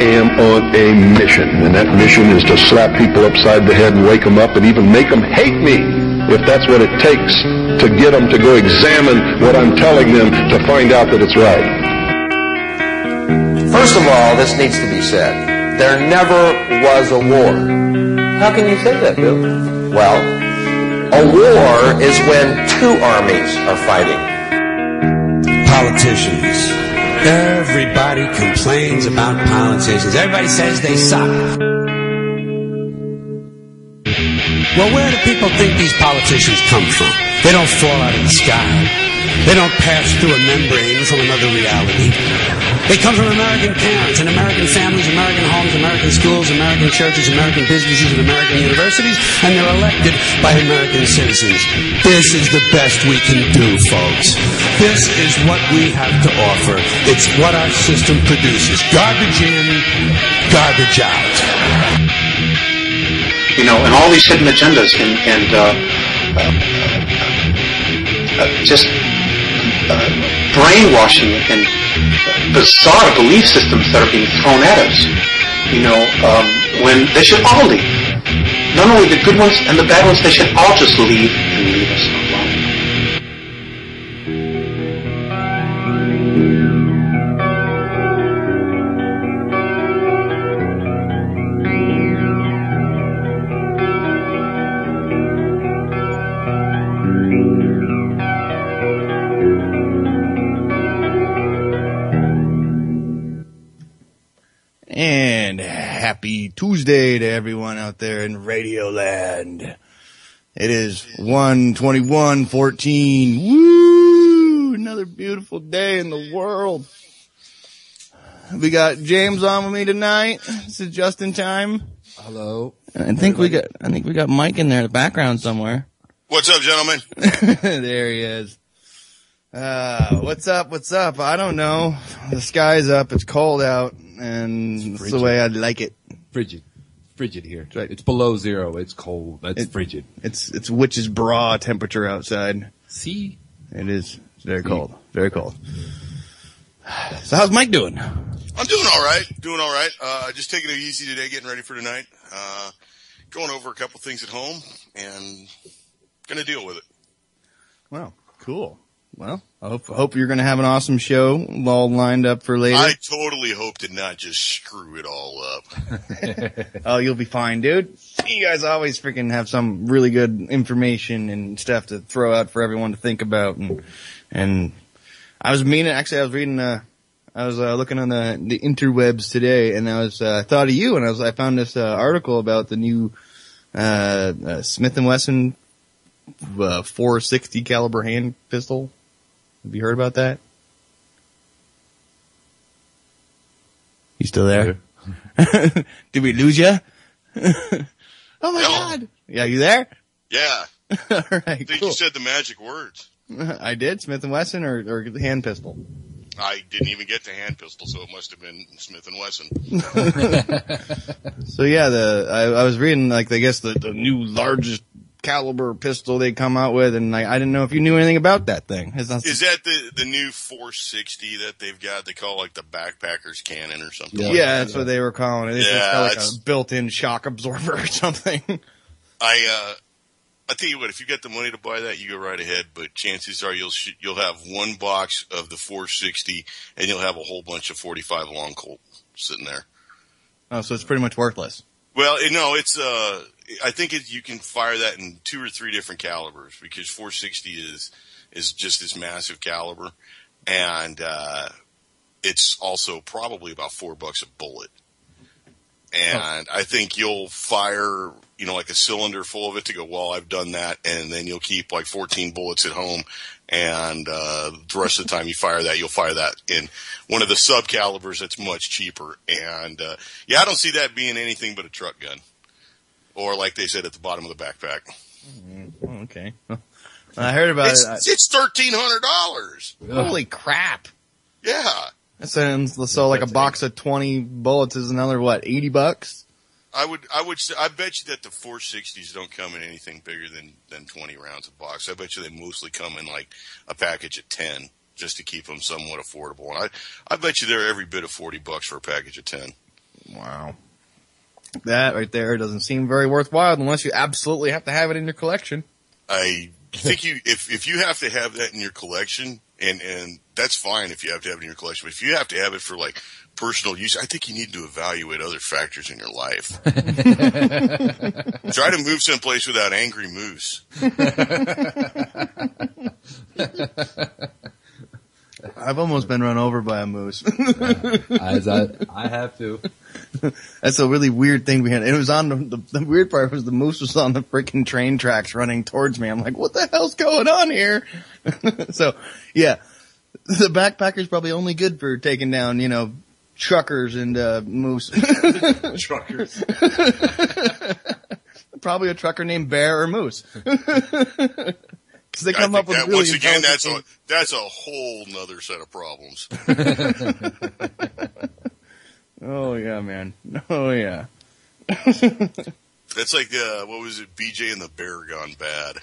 am on a mission, and that mission is to slap people upside the head and wake them up and even make them hate me, if that's what it takes to get them to go examine what I'm telling them to find out that it's right. First of all, this needs to be said. There never was a war. How can you say that, Bill? Well, a war is when two armies are fighting. Politicians. Everybody complains about politicians. Everybody says they suck. Well, where do people think these politicians come from? They don't fall out of the sky. They don't pass through a membrane from another reality. They come from American parents and American families, American homes, American schools, American churches, American businesses, and American universities, and they're elected by American citizens. This is the best we can do, folks. This is what we have to offer. It's what our system produces. Garbage in, garbage out. You know, and all these hidden agendas and just brainwashing and bizarre belief systems that are being thrown at us, you know, when they should all leave. Not only the good ones and the bad ones, they should all just leave and leave us alone. Happy Tuesday to everyone out there in Radio Land. It is 1/21/14. Woo! Another beautiful day in the world. We got James on with me tonight. This is Justyn time. Hello. I think we got Mike in there in the background somewhere. What's up, gentlemen? There he is. What's up? I don't know. The sky's up. It's cold out, and it's the way I'd like it. Frigid here. It's below zero. It's cold. That's frigid. It's witch's bra temperature outside. See? It is. It's very cold. Very cold. So how's Mike doing? I'm doing all right. Just taking it easy today, getting ready for tonight. Going over a couple things at home and gonna deal with it. Wow. Cool. Well, I hope you're going to have an awesome show all lined up for later. I totally hope to not just screw it all up. Oh, you'll be fine, dude. You guys always freaking have some really good information and stuff to throw out for everyone to think about. And I was looking on the interwebs today, and I thought of you, and I found this article about the new Smith & Wesson 460 caliber hand pistol. Have you heard about that? You still there? Did we lose you? Oh my God! Yeah, you there? Yeah. All right. I think you said the magic words. I did. Smith & Wesson or hand pistol? I didn't even get to hand pistol, so it must have been Smith & Wesson. So yeah, I was reading I guess the new largest caliber pistol they come out with, and I didn't know if you knew anything about that thing. Is that the new 460 that they've got? They call like the backpacker's cannon or something. Yeah, that's what they were calling it. It's got a built-in shock absorber or something. I tell you what, if you got the money to buy that, you go right ahead. But chances are you'll have one box of the 460, and you'll have a whole bunch of 45 long Colt sitting there. Oh, so it's pretty much worthless. Well, no, it's I think you can fire that in 2 or 3 different calibers, because 460 is just this massive caliber, and it's also probably about $4 a bullet. And I think you'll fire, like a cylinder full of it to go, well, I've done that, and then you'll keep like 14 bullets at home, and the rest of the time you'll fire that in one of the sub calibers that's much cheaper. And I don't see that being anything but a truck gun, or like they said at the bottom of the backpack. Okay. I heard about it. It's $1,300. Holy crap! Yeah. So like a box of 20 bullets is another $80? I bet you that the 460s don't come in anything bigger than 20 rounds a box. I bet you they mostly come in like a package of 10, just to keep them somewhat affordable. And I bet you they're every bit of $40 for a package of 10. Wow. That right there doesn't seem very worthwhile unless you absolutely have to have it in your collection. I think if you have to have that in your collection, and that's fine if you have to have it in your collection, but if you have to have it for like personal use, I think you need to evaluate other factors in your life. Try to move someplace without angry moose. I've almost been run over by a moose. I have to. That's a really weird thing we had. It was on the weird part was the moose was on the freaking train tracks running towards me. I'm like, what the hell's going on here? So, yeah, the backpacker's probably only good for taking down, truckers and moose. Truckers. Probably a trucker named Bear or Moose. Because they come up with really once again, that's a whole nother set of problems. Oh yeah, man. Oh yeah. That's like what was it? BJ and the Bear gone bad.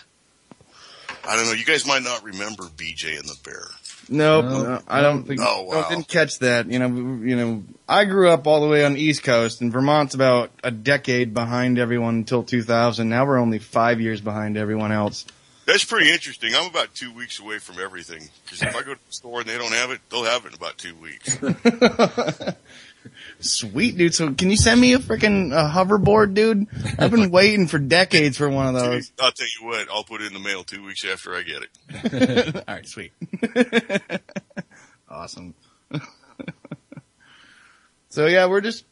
I don't know. You guys might not remember BJ and the Bear. Nope, no, I don't think. Oh wow. Didn't catch that. I grew up all the way on the East Coast, and Vermont's about a decade behind everyone until 2000. Now we're only 5 years behind everyone else. That's pretty interesting. I'm about 2 weeks away from everything. Because if I go to the store and they don't have it, they'll have it in about 2 weeks. Sweet, dude. So can you send me a freaking hoverboard, dude? I've been waiting for decades for one of those. I'll tell you what. I'll put it in the mail 2 weeks after I get it. All right, sweet. Awesome. So yeah, we're just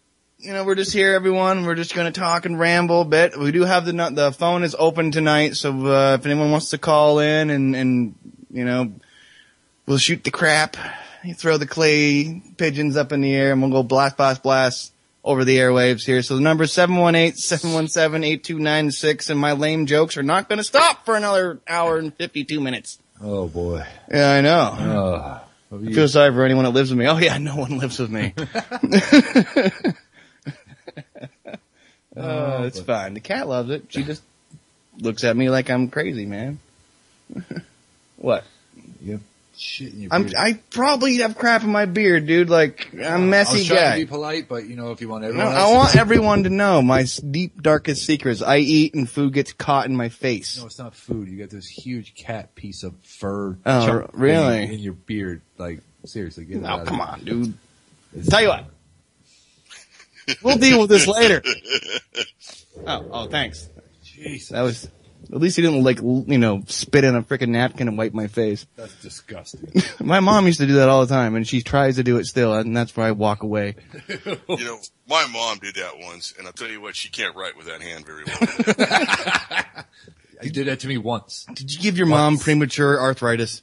here, everyone. We're just going to talk and ramble a bit. We do have the phone is open tonight, so if anyone wants to call in and we'll shoot the crap. You throw the clay pigeons up in the air, and we'll go blast, blast, blast over the airwaves here. So the number is 718-717-8296, and my lame jokes are not going to stop for another hour and 52 minutes. Oh boy. Yeah, I know. I feel sorry for anyone that lives with me. Oh yeah, no one lives with me. It's fine. The cat loves it. She just looks at me like I'm crazy, man. What? Yep. Shit in your beard. I probably have crap in my beard, dude. Like, I'm a messy I was trying guy. to be polite, but if you want everyone No, else I want everyone to know my deep, darkest secrets. I eat and food gets caught in my face. No, it's not food. You got this huge cat piece of fur Oh, really? in your beard. Like, seriously, get it out Oh, of come here. on, dude. Tell you what. We'll deal with this later. Oh, thanks. Jeez. That was, at least he didn't spit in a freaking napkin and wipe my face. That's disgusting. My mom used to do that all the time, and she tries to do it still, and that's where I walk away. My mom did that once, and I'll tell you what, she can't write with that hand very well. You did that to me once. Did you give your mom premature arthritis?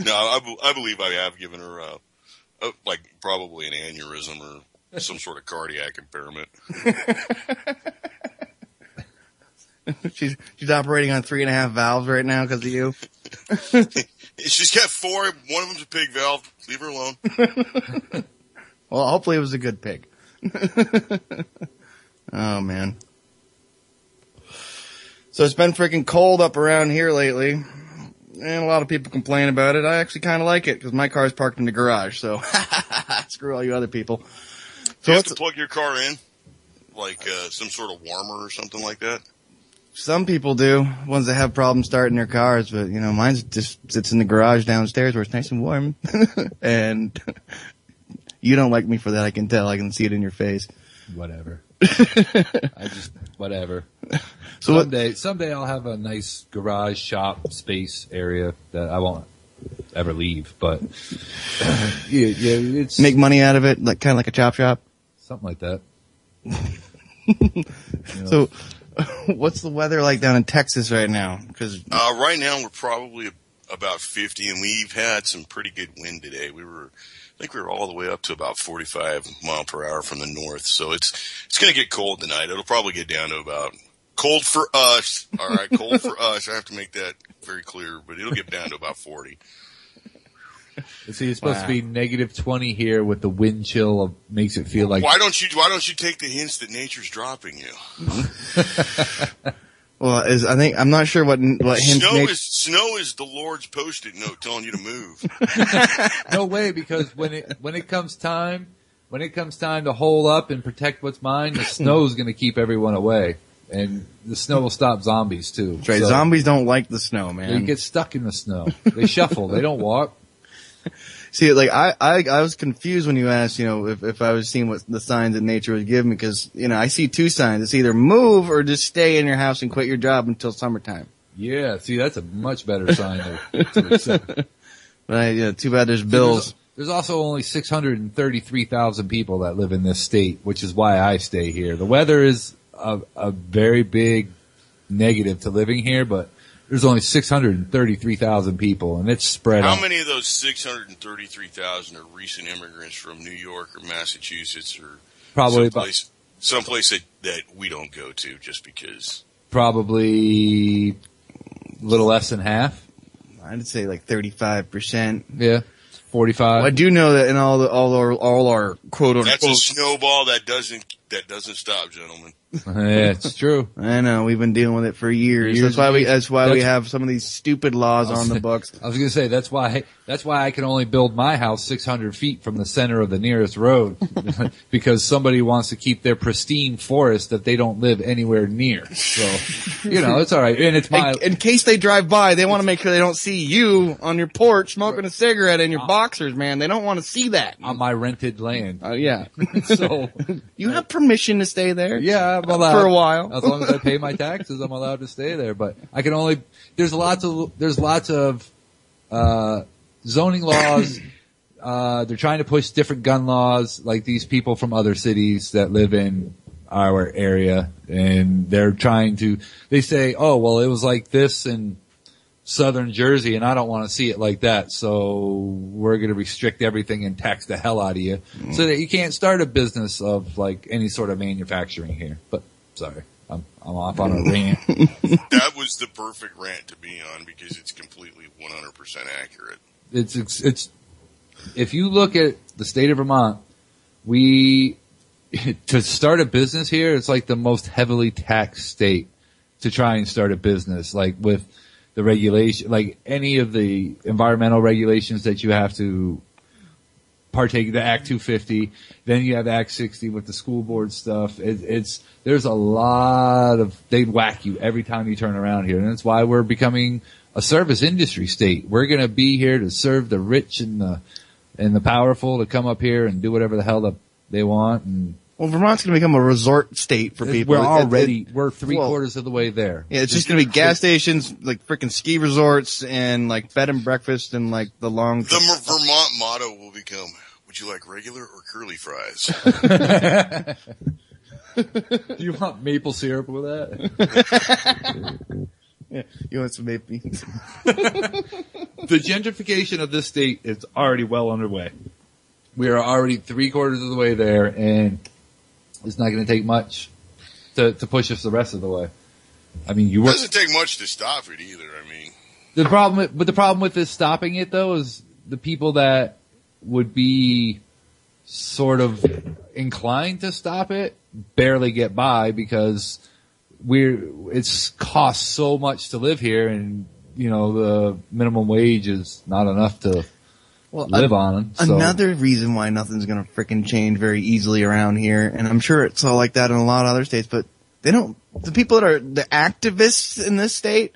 No, I believe I have given her, probably an aneurysm or some sort of cardiac impairment. She's operating on 3.5 valves right now because of you. She's got 4. One of them's a pig valve. Leave her alone. Well, hopefully it was a good pig. Oh, man. So it's been freaking cold up around here lately. And a lot of people complain about it. I actually kind of like it because my car's parked in the garage. So screw all you other people. So you have to plug your car in? Like some sort of warmer or something like that? Some people do, ones that have problems starting their cars, but mine just sits in the garage downstairs where it's nice and warm. And you don't like me for that, I can tell. I can see it in your face. Whatever. Whatever. So someday I'll have a nice garage shop space area that I won't ever leave, but it's make money out of it, like kind of like a chop shop. Something like that. So what's the weather like down in Texas right now? Because right now we're probably about 50, and we've had some pretty good wind today. I think we were all the way up to about 45 mile per hour from the north. So it's going to get cold tonight. It'll probably get down to about cold for us. All right, cold for us. I have to make that very clear, but it'll get down to about 40. See, it's supposed to be -20 here with the wind chill makes it feel like. Why don't you take the hints that nature's dropping you? Well, I'm not sure what hints. Snow is the Lord's Post-it note telling you to move. No way, because when it comes time when it comes time to hole up and protect what's mine, the snow's going to keep everyone away. And the snow will stop zombies, too. That's right. So Zombies don't like the snow, man. they get stuck in the snow. They shuffle. They don't walk. See, like, I was confused when you asked, if I was seeing what the signs that nature would give me, because, I see two signs. It's either move or just stay in your house and quit your job until summertime. Yeah, see, that's a much better sign to accept. But, too bad there's bills. There's also only 633,000 people that live in this state, which is why I stay here. The weather is a very big negative to living here, but there's only 633,000 people, and it's spread out. How many of those 633,000 are recent immigrants from New York or Massachusetts or Probably someplace that we don't go to just because? Probably a little less than half. I'd say like 35%. Yeah, 45. I do know that in all our quote unquote. That's a snowball that doesn't stop, gentlemen. Yeah, it's true. I know, we've been dealing with it for years. That's why we have some of these stupid laws on the books. I was going to say that's why I can only build my house 600 feet from the center of the nearest road because somebody wants to keep their pristine forest that they don't live anywhere near. So, it's all right. And it's in case they drive by, they want to make sure they don't see you on your porch smoking a cigarette in your boxers, man. They don't want to see that on my rented land. Yeah. So you have permission to stay there. Yeah. I'm allowed. For a while. As long as I pay my taxes, I'm allowed to stay there. But I can only, there's lots of, zoning laws. They're trying to push different gun laws, like these people from other cities that live in our area. And they say, oh, well, it was like this in southern Jersey and I don't want to see it like that. So we're going to restrict everything and tax the hell out of you so that you can't start a business of like any sort of manufacturing here. But sorry, I'm off on a rant. That was the perfect rant to be on because it's completely 100% accurate. It's if you look at the state of Vermont, to start a business here, it's like the most heavily taxed state to try and start a business, like with the regulation, like any of the environmental regulations that you have to partake, the Act 250, then you have Act 60 with the school board stuff. There's a lot of, they whack you every time you turn around here. And that's why we're becoming a service industry state. We're going to be here to serve the rich and the powerful to come up here and do whatever the hell they want. And well, Vermont's going to become a resort state for people. We're three-quarters of the way there. Yeah, it's just going to be gas stations, like freaking ski resorts, and like bed and breakfast, and like the long. The Vermont motto will become: "Would you like regular or curly fries?" Do you want maple syrup with that? Yeah, you want some maple? The gentrification of this state is already well underway. We are already three-quarters of the way there, and it's not going to take much to push us the rest of the way. I mean, it doesn't take much to stop it either. I mean, the problem with this stopping it though is the people that would be sort of inclined to stop it barely get by because it's cost so much to live here, and the minimum wage is not enough to live on. So. Another reason why nothing's going to frickin' change very easily around here, and I'm sure it's all like that in a lot of other states, but the people that are the activists in this state,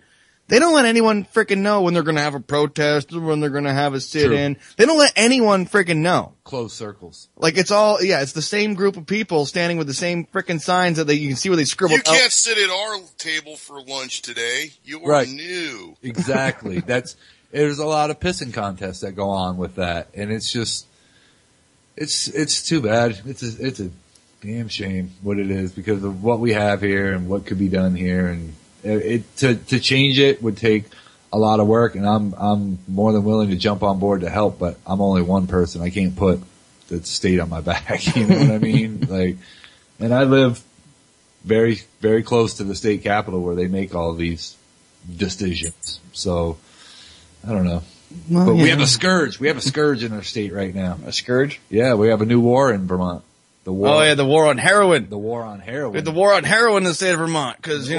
they don't let anyone frickin' know when they're going to have a protest or when they're going to have a sit-in. They don't let anyone frickin' know. Closed circles. Like it's the same group of people standing with the same frickin' signs that you can see where they scribbled. You can't sit at our table for lunch today. You are new. Exactly. There's a lot of pissing contests that go on with that, and it's just, it's too bad. It's a damn shame what it is because of what we have here and what could be done here, and to change it would take a lot of work, and I'm more than willing to jump on board to help, but I'm only one person. I can't put the state on my back. You know what I mean? And I live very, very close to the state capitol where they make all of these decisions. So. I don't know. Well, but we have a scourge. We have a scourge in our state right now. A scourge? Yeah, we have a new war in Vermont. The war on heroin. The war on heroin. We have the war on heroin in the state of Vermont because,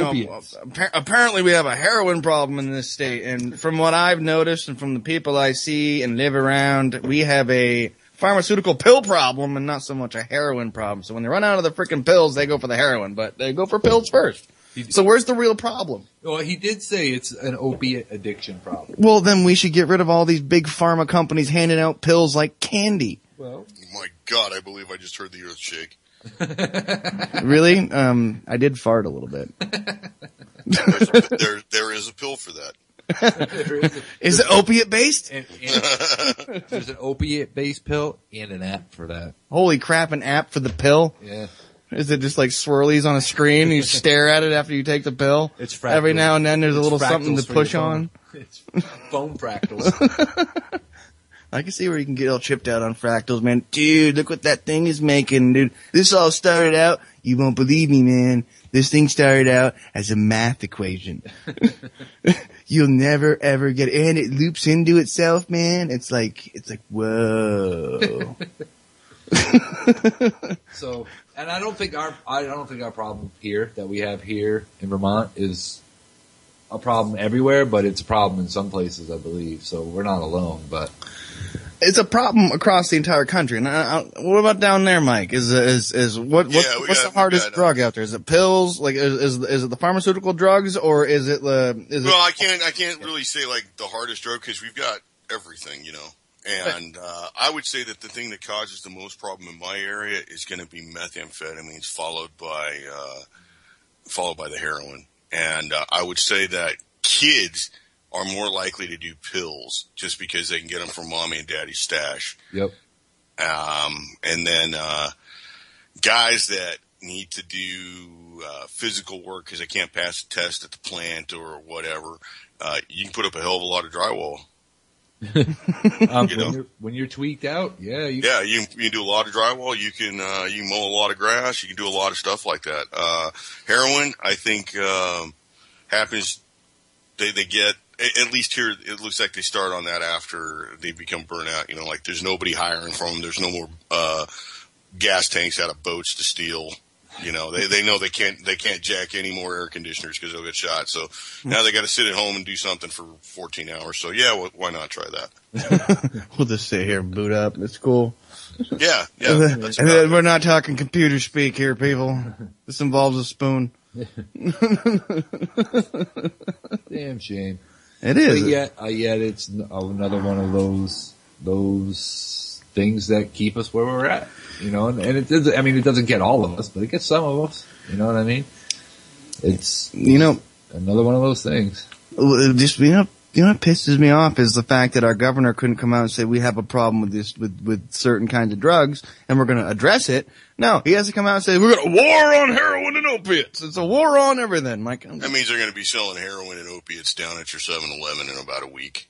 apparently we have a heroin problem in this state. And from what I've noticed and from the people I see and live around, we have a pharmaceutical pill problem and not so much a heroin problem. So when they run out of the freaking pills, they go for the heroin, but they go for pills first. So where's the real problem? Well, he did say it's an opiate addiction problem. Well, then we should get rid of all these big pharma companies handing out pills like candy. Well, Oh my God, I believe I just heard the earth shake. Really? I did fart a little bit. There is a pill for that. Is it opiate based? and there's an opiate-based pill and an app for that. Holy crap, an app for the pill? Yeah. Is it just like swirlies on a screen? You stare at it after you take the pill? It's fractals. Every now and then there's a It's little something fractals to for your push phone. on. It's phone fractals. I can see where you can get all chipped out on fractals, man. Dude, look what that thing is making, dude. This all started out, you won't believe me, man. This thing started out as a math equation. You'll never ever get it. And it loops into itself, man. It's like, whoa. So, and I don't think our problem here that we have here in Vermont is a problem everywhere, but it's a problem in some places, I believe. So we're not alone, but It's a problem across the entire country. And what about down there, Mike? What's the hardest drug out there? Is it pills? Like, is it the pharmaceutical drugs, or is it Well, I can't really say like the hardest drug because we've got everything, you know. And I would say that the thing that causes the most problem in my area is going to be methamphetamines, followed by the heroin. And I would say that kids are more likely to do pills just because they can get them from mommy and daddy's stash. yep. And then guys that need to do physical work because they can't pass a test at the plant or whatever, you can put up a hell of a lot of drywall. When you're tweaked out, you can do a lot of drywall. You can mow a lot of grass. You can do a lot of stuff like that. Heroin, I think, happens. They get, at least here, it looks like they start on that after they become burnout. You know, like there's nobody hiring from them. There's no more gas tanks out of boats to steal. You know, they know they can't jack any more air conditioners because they'll get shot. So now they got to sit at home and do something for 14 hours. So yeah, why not try that? We'll just sit here and boot up. It's cool. Yeah. And then we're not talking computer speak here, people. This involves a spoon. damn shame. It is. But yet it's another one of those things that keep us where we're at. You know, and it doesn't, I mean, it doesn't get all of us, but it gets some of us. You know what I mean? It's, another one of those things. Just, what pisses me off is the fact that our governor couldn't come out and say we have a problem with this, with certain kinds of drugs and we're going to address it. No, he has to come out and say we're got a war on heroin and opiates. It's a war on everything. Like, that means they're going to be selling heroin and opiates down at your 7-Eleven in about a week.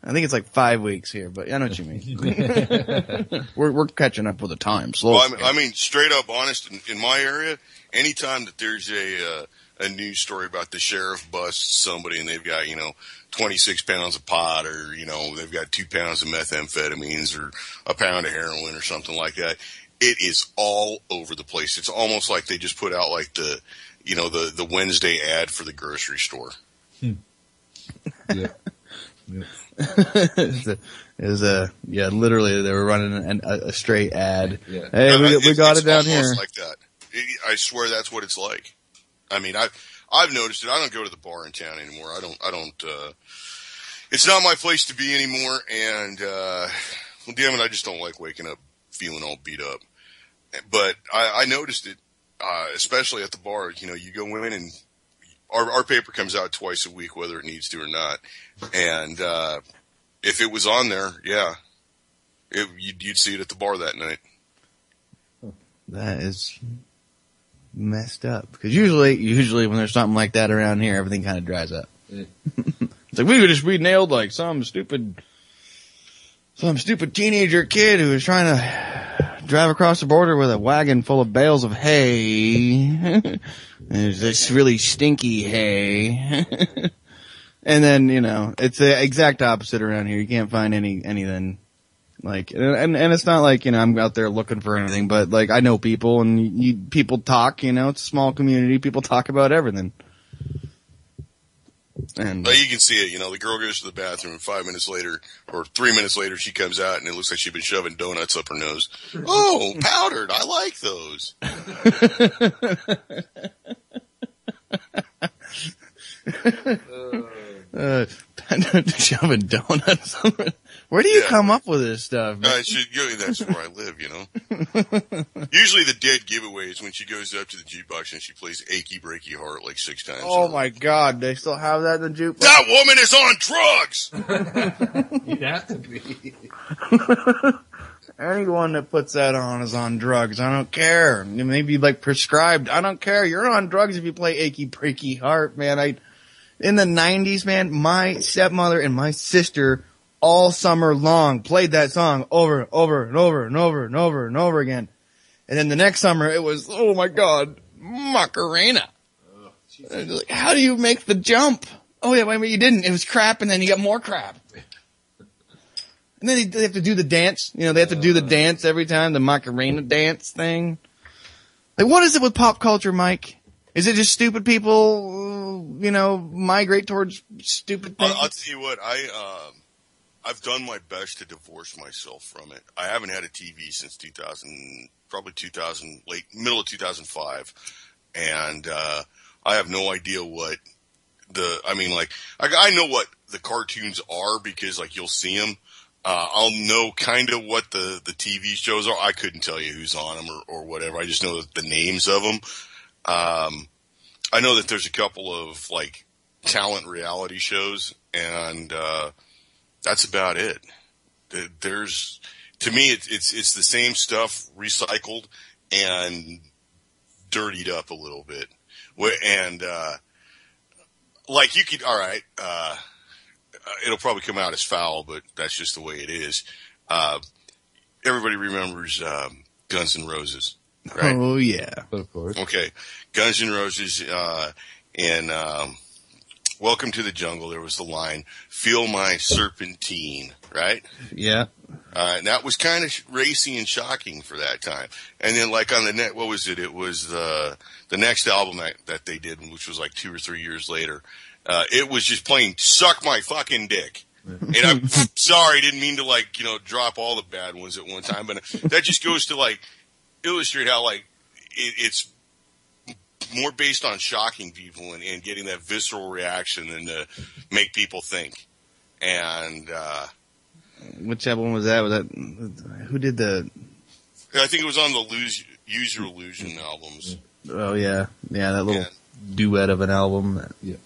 I think it's like 5 weeks here, but I know what you mean. We're catching up with the times. Well, I mean, straight up honest, in my area, anytime that there's a news story about the sheriff busts somebody and they've got, 26 pounds of pot or, they've got 2 pounds of methamphetamines or a pound of heroin or something like that, it is all over the place. It's almost like they just put out like the Wednesday ad for the grocery store. Yeah. Literally they were running a straight ad. Yeah. Hey, we got it down here. Like that. I swear that's what it's like. I mean, I've noticed it. I don't go to the bar in town anymore. I don't, it's not my place to be anymore. And, well, damn it, I just don't like waking up feeling all beat up. But I noticed it, especially at the bar. You go in and our paper comes out twice a week, whether it needs to or not. And, if it was on there, you'd see it at the bar that night. That is messed up. Because usually when there's something like that around here, everything kind of dries up. Yeah. It's like we nailed like some stupid teenager kid who was trying to drive across the border with a wagon full of bales of hay. There's this really stinky hay. And then, it's the exact opposite around here. You can't find anything like, and it's not like, I'm out there looking for anything, but like I know people and people talk, it's a small community. People talk about everything. And Well, you can see it. You know, the girl goes to the bathroom, and 5 minutes later, or 3 minutes later, she comes out, and it looks like she's been shoving donuts up her nose. Oh, powdered! I like those. Shoving donuts. Where do you come up with this stuff? That's where I live, you know. Usually the dead giveaway is when she goes up to the jukebox and she plays Achy Breaky Heart like 6 times. Oh my God, they still have that in the jukebox? That woman is on drugs! You'd have to be. Anyone that puts that on is on drugs. I don't care. It may be like prescribed. I don't care. You're on drugs if you play Achy Breaky Heart, man. In the 90s, man, my stepmother and my sister all summer long played that song over and over and over and over and over and over again. And then the next summer it was, oh my God, Macarena. Like, how do you make the jump? Oh yeah, wait, you didn't. It was crap and then you got more crap. And then they have to do the dance. You know, they have to do the dance every time, the Macarena dance thing. Like, what is it with pop culture, Mike? Is it just stupid people, you know, migrate towards stupid things? I'll tell you what, I've done my best to divorce myself from it. I haven't had a TV since 2000, probably 2000, middle of 2005. And, I have no idea what I know what the cartoons are because like you'll see them. I'll know kind of what the TV shows are. I couldn't tell you who's on them or whatever. I just know the names of them. I know that there's a couple of like talent reality shows and, that's about it. To me, it's the same stuff recycled and dirtied up a little bit. And, like you could, all right, it'll probably come out as foul, but that's just the way it is. Everybody remembers, Guns N' Roses, right? Oh yeah. Of course. Okay. Guns N' Roses, and, Welcome to the Jungle, there was the line, feel my serpentine, right? Yeah. And that was kind of racy and shocking for that time. And then like on the net, what was it? It was the next album that they did, which was like 2 or 3 years later. It was just plain suck my fucking dick. And I'm sorry, didn't mean to like, you know, drop all the bad ones at one time, but that just goes to like illustrate how like it's more based on shocking people and getting that visceral reaction than to make people think. And, which album was that? Was that, who did the? I think it was on the Use Your Illusion albums. Oh yeah. Yeah, that little duet of an album. Yeah.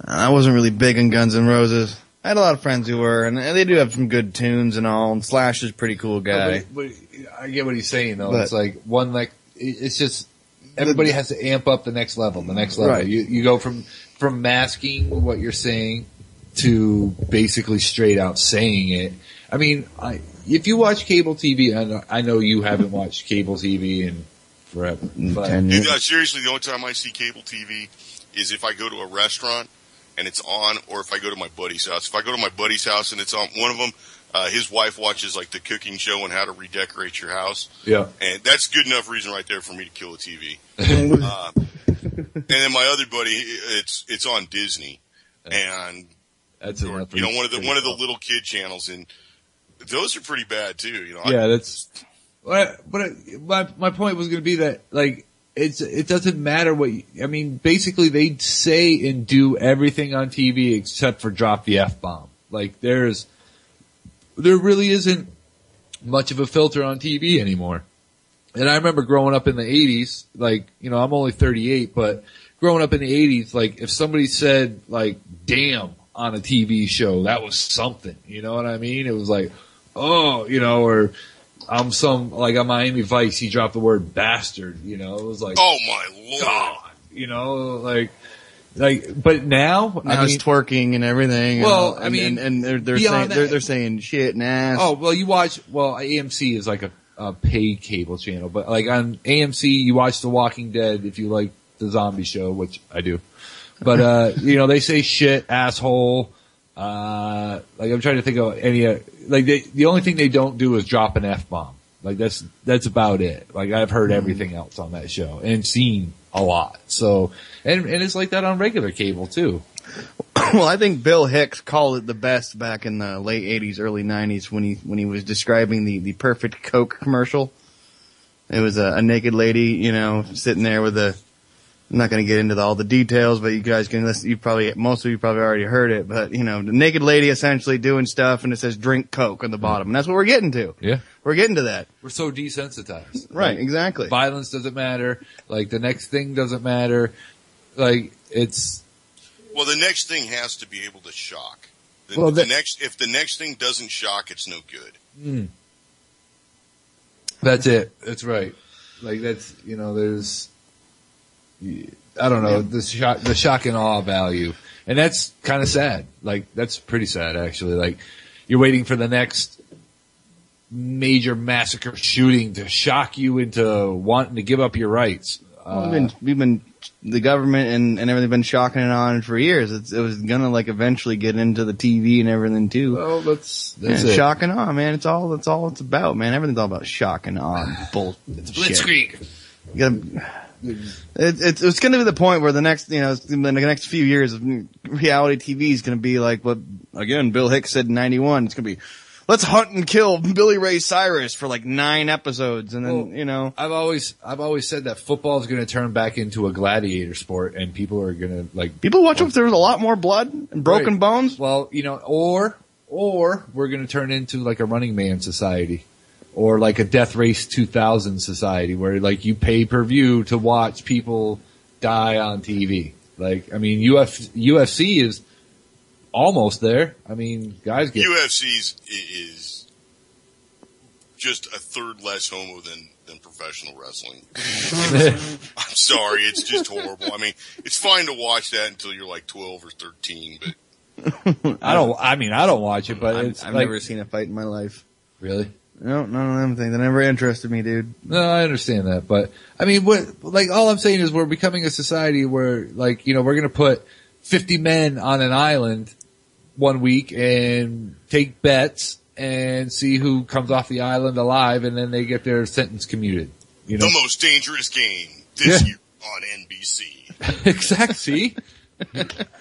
I wasn't really big on Guns N' Roses. I had a lot of friends who were, and they do have some good tunes and all, and Slash is a pretty cool guy. But I get what he's saying though. It's like it's just, everybody has to amp up the next level. Right. You go from masking what you're saying to basically straight out saying it. I mean, if you watch cable TV, I know you haven't watched cable TV in forever. 10 years. Seriously, the only time I see cable TV is if I go to a restaurant and it's on, or if I go to my buddy's house. If I go to my buddy's house and it's on, one of them, his wife watches like the cooking show and how to redecorate your house. Yeah. And that's good enough reason right there for me to kill a TV. And then my other buddy, it's on Disney. And that's one of the little kid channels, and those are pretty bad too, you know. Yeah, that's, but my point was going to be that like, it doesn't matter basically they say and do everything on TV except for drop the F-bomb. Like there really isn't much of a filter on TV anymore. And I remember growing up in the 80s, like, you know, I'm only 38, but growing up in the 80s, like if somebody said like, damn, on a TV show, that was something, you know what I mean? It was like, oh, you know, or on Miami Vice, he dropped the word bastard, you know, it was like, oh my Lord, God, you know, like, but now it's twerking and everything. Well, and they're saying shit and ass. Oh, well, AMC is like a paid cable channel, but like on AMC, you watch The Walking Dead if you like the zombie show, which I do. But, you know, they say shit, asshole. Like I'm trying to think of any, the only thing they don't do is drop an F-bomb. Like that's about it. Like I've heard everything else on that show and seen a lot. So, and it's like that on regular cable too. Well, I think Bill Hicks called it the best back in the late 80s, early 90s when he was describing the perfect Coke commercial. It was a naked lady, you know, sitting there with I'm not going to get into all the details, but you guys can listen. Most of you probably already heard it, but you know, the naked lady essentially doing stuff and it says drink Coke on the bottom. And that's what we're getting to. Yeah. We're getting to that. We're so desensitized. Right, Like, exactly. violence doesn't matter. Like the next thing doesn't matter. Like it's. Well, the next thing has to be able to shock. If the next thing doesn't shock, it's no good. That's it. That's right. Like that's, you know, there's, I don't know, the shock and awe value. And that's kind of sad. Like that's pretty sad actually. Like you're waiting for the next major massacre shooting to shock you into wanting to give up your rights. We've been the government and everything been shocking it on for years. It was gonna like eventually get into the TV and everything too. Well, that's it. it. Shock and awe, man. That's all it's about, man. Everything's all about shock and awe. It's Blitzkrieg. It's going to be the point where the next, you know, in the next few years, reality TV is going to be like what, again, Bill Hicks said in 91. It's going to be, let's hunt and kill Billy Ray Cyrus for like 9 episodes. And then, you know. I've always said that football is going to turn back into a gladiator sport and people are going to like. People watch if there's a lot more blood and broken bones. Well, you know, or we're going to turn into like a Running Man society. Or like a Death Race 2000 society where like you pay per view to watch people die on TV. Like, I mean, UFC is almost there. I mean, guys get UFC is just a third less homo than professional wrestling. I'm sorry, it's just horrible. I mean, it's fine to watch that until you're like 12 or 13, but I don't watch it, but I've never seen a fight in my life. Really? No, none of them things. They never interested me, dude. No, I understand that, but I mean, all I'm saying is we're becoming a society where, like, you know, we're gonna put 50 men on an island one week and take bets and see who comes off the island alive, and then they get their sentence commuted. You know, the most dangerous game this year on NBC. Exactly. See?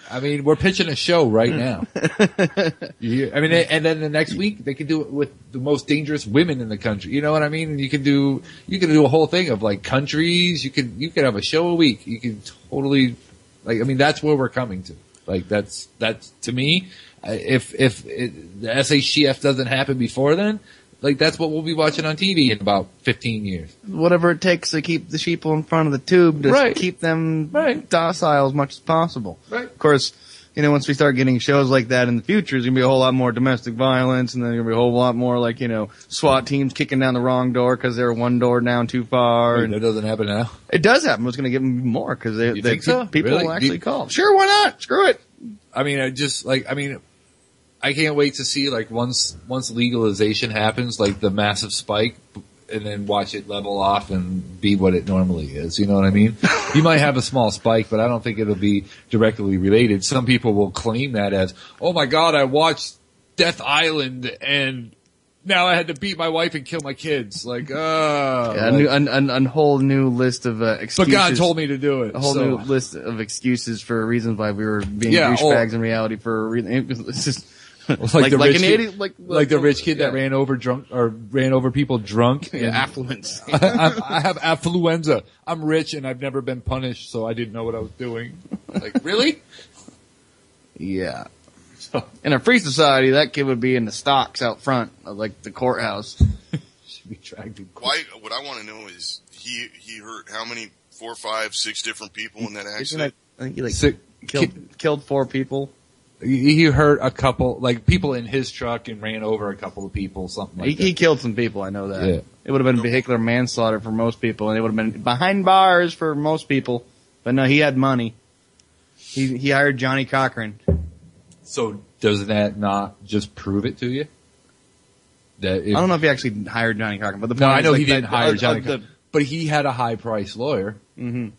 I mean, we're pitching a show right now. I mean, and then the next week they can do it with the most dangerous women in the country. You know what I mean? You can do a whole thing of like countries. You could have a show a week. You can totally, like, I mean, that's where we're coming to. Like, that's to me, if the SHTF doesn't happen before then, like, that's what we'll be watching on TV in about 15 years. Whatever it takes to keep the sheeple in front of the tube to keep them docile as much as possible. Right. Of course, you know, once we start getting shows like that in the future, there's going to be a whole lot more domestic violence, and then there's going to be a whole lot more, like, you know, SWAT teams kicking down the wrong door because they're one door down too far. And that doesn't happen now? It does happen. It's going to get more because people will actually call. Sure, why not? Screw it. I mean, I can't wait to see, like, once legalization happens, like, the massive spike, and then watch it level off and be what it normally is. You know what I mean? You might have a small spike, but I don't think it'll be directly related. Some people will claim that as, oh my God, I watched Death Island and now I had to beat my wife and kill my kids. Like, a whole new list of excuses. But God told me to do it. A whole new list of excuses for reasons why we were being douchebags in reality for a reason. It's just... like the rich kid that ran over people drunk. Yeah, affluence. I have affluenza. I'm rich and I've never been punished, so I didn't know what I was doing. Like, really? Yeah. In a free society, that kid would be in the stocks out front of, like, the courthouse. Should be dragged in court. Why? What I want to know is he hurt how many? 4, 5, 6 different people in that accident. I think he killed 4 people. He hurt a couple, like, people in his truck and ran over a couple of people, something like that. He killed some people, I know that. Yeah. It would have been vehicular manslaughter for most people, and it would have been behind bars for most people. But no, he had money. He hired Johnny Cochran. So does that not just prove it to you? That I don't know if he actually hired Johnny Cochran, but the point I know is, like, he didn't hire Johnny Cochran. But he had a high-priced lawyer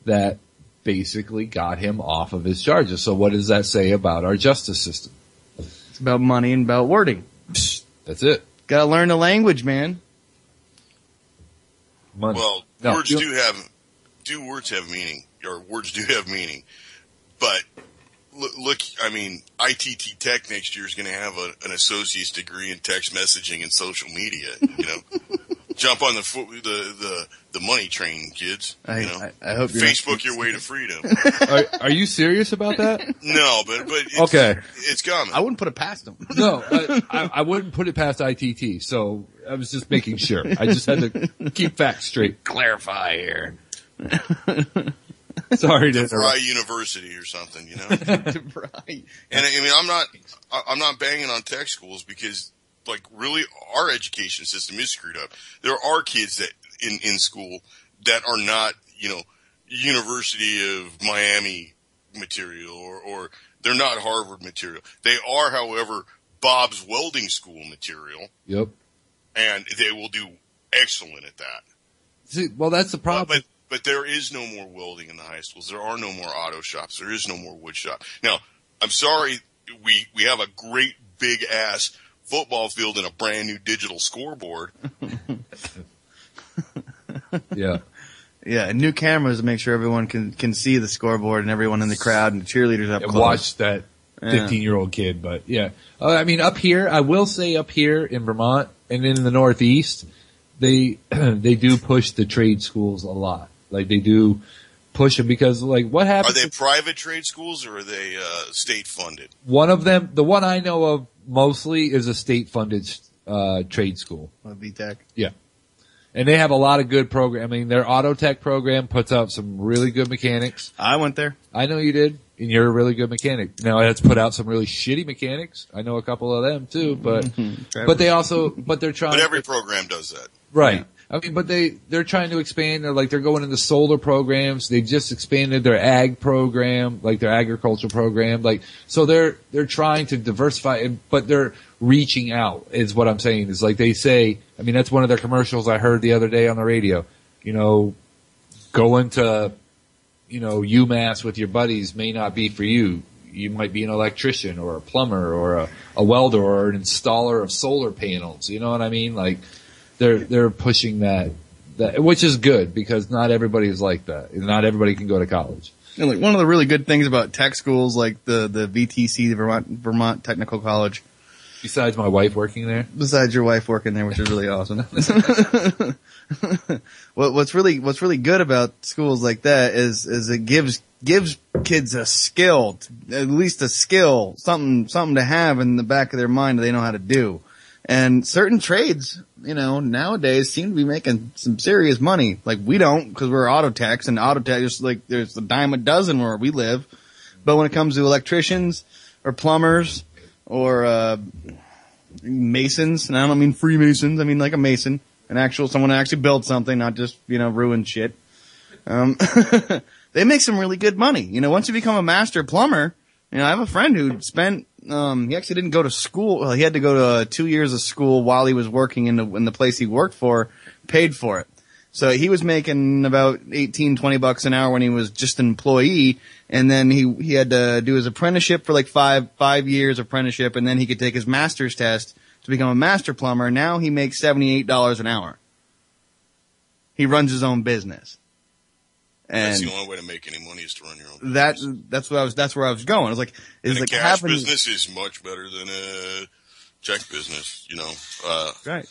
that basically got him off of his charges. So what does that say about our justice system? It's about money and about wording. That's it. Gotta learn the language, man. money. Well, No, words have meaning, or words do have meaning. But look, I mean, ITT Tech next year is going to have an associate's degree in text messaging and social media. You know, jump on the money train, kids. I hope you're Facebook your way to freedom. Are you serious about that? No, but it's, Okay. it's coming. I wouldn't put it past them. No, I wouldn't put it past ITT. So I was just making sure. I just had to keep facts straight. Clarify here. Sorry to Fry interrupt. University or something, you know. Right. And I mean, I'm not banging on tech schools because, like, really, our education system is screwed up. There are kids that in school that are not, you know, University of Miami material or they're not Harvard material. They are, however, Bob's Welding School material. Yep. And they will do excellent at that. See, well, that's the problem. But there is no more welding in the high schools. There are no more auto shops. There is no more wood shop. Now, I'm sorry, we have a great big ass football field and a brand new digital scoreboard. Yeah. Yeah, and new cameras to make sure everyone can see the scoreboard and everyone in the crowd and the cheerleaders up close. Watch that 15-year-old kid, but yeah. I mean, up here, I will say up here in Vermont and in the Northeast, they do push the trade schools a lot. Like, they do push them because, like, what happens? Are they private trade schools or are they state funded? One of them, the one I know of mostly, is a state-funded trade school. VTech. Yeah. And they have a lot of good program. I mean, their auto tech program puts out some really good mechanics. I went there. I know you did, and you're a really good mechanic. Now, it's put out some really shitty mechanics. I know a couple of them too, but they're trying. But every program does that, right? I mean, but they're trying to expand. They're going into solar programs. They just expanded their ag program, like their agriculture program. Like, so they're trying to diversify, but they're reaching out is what I'm saying. Is like they say, I mean, that's one of their commercials I heard the other day on the radio. You know, going to, you know, UMass with your buddies may not be for you. You might be an electrician or a plumber or a welder or an installer of solar panels. You know what I mean? Like, they're pushing that, which is good because not everybody is like that. Not everybody can go to college. And like one of the really good things about tech schools, like the VTC, the Vermont Technical College. Besides my wife working there? Besides your wife working there, which is really awesome. What's really good about schools like that is it gives kids a skill, at least a skill, something to have in the back of their mind that they know how to do. And certain trades, you know, nowadays seem to be making some serious money. Like we don't, because we're auto techs, and auto tech is like there's a dime a dozen where we live. But when it comes to electricians or plumbers or masons, and I don't mean Freemasons, I mean like a mason, someone who actually built something, not just, you know, ruin shit. They make some really good money. You know, once you become a master plumber, you know, I have a friend who spent, he actually didn't go to school. Well, he had to go to 2 years of school while he was working in the place he worked for, paid for it. So he was making about $18-20 an hour when he was just an employee, and then he had to do his apprenticeship for like five years apprenticeship, and then he could take his master's test to become a master plumber. Now he makes $78 an hour. He runs his own business. And that's the only way to make any money is to run your own business. That's where I was going. I was like, a cash business is much better than a check business, you know. Right.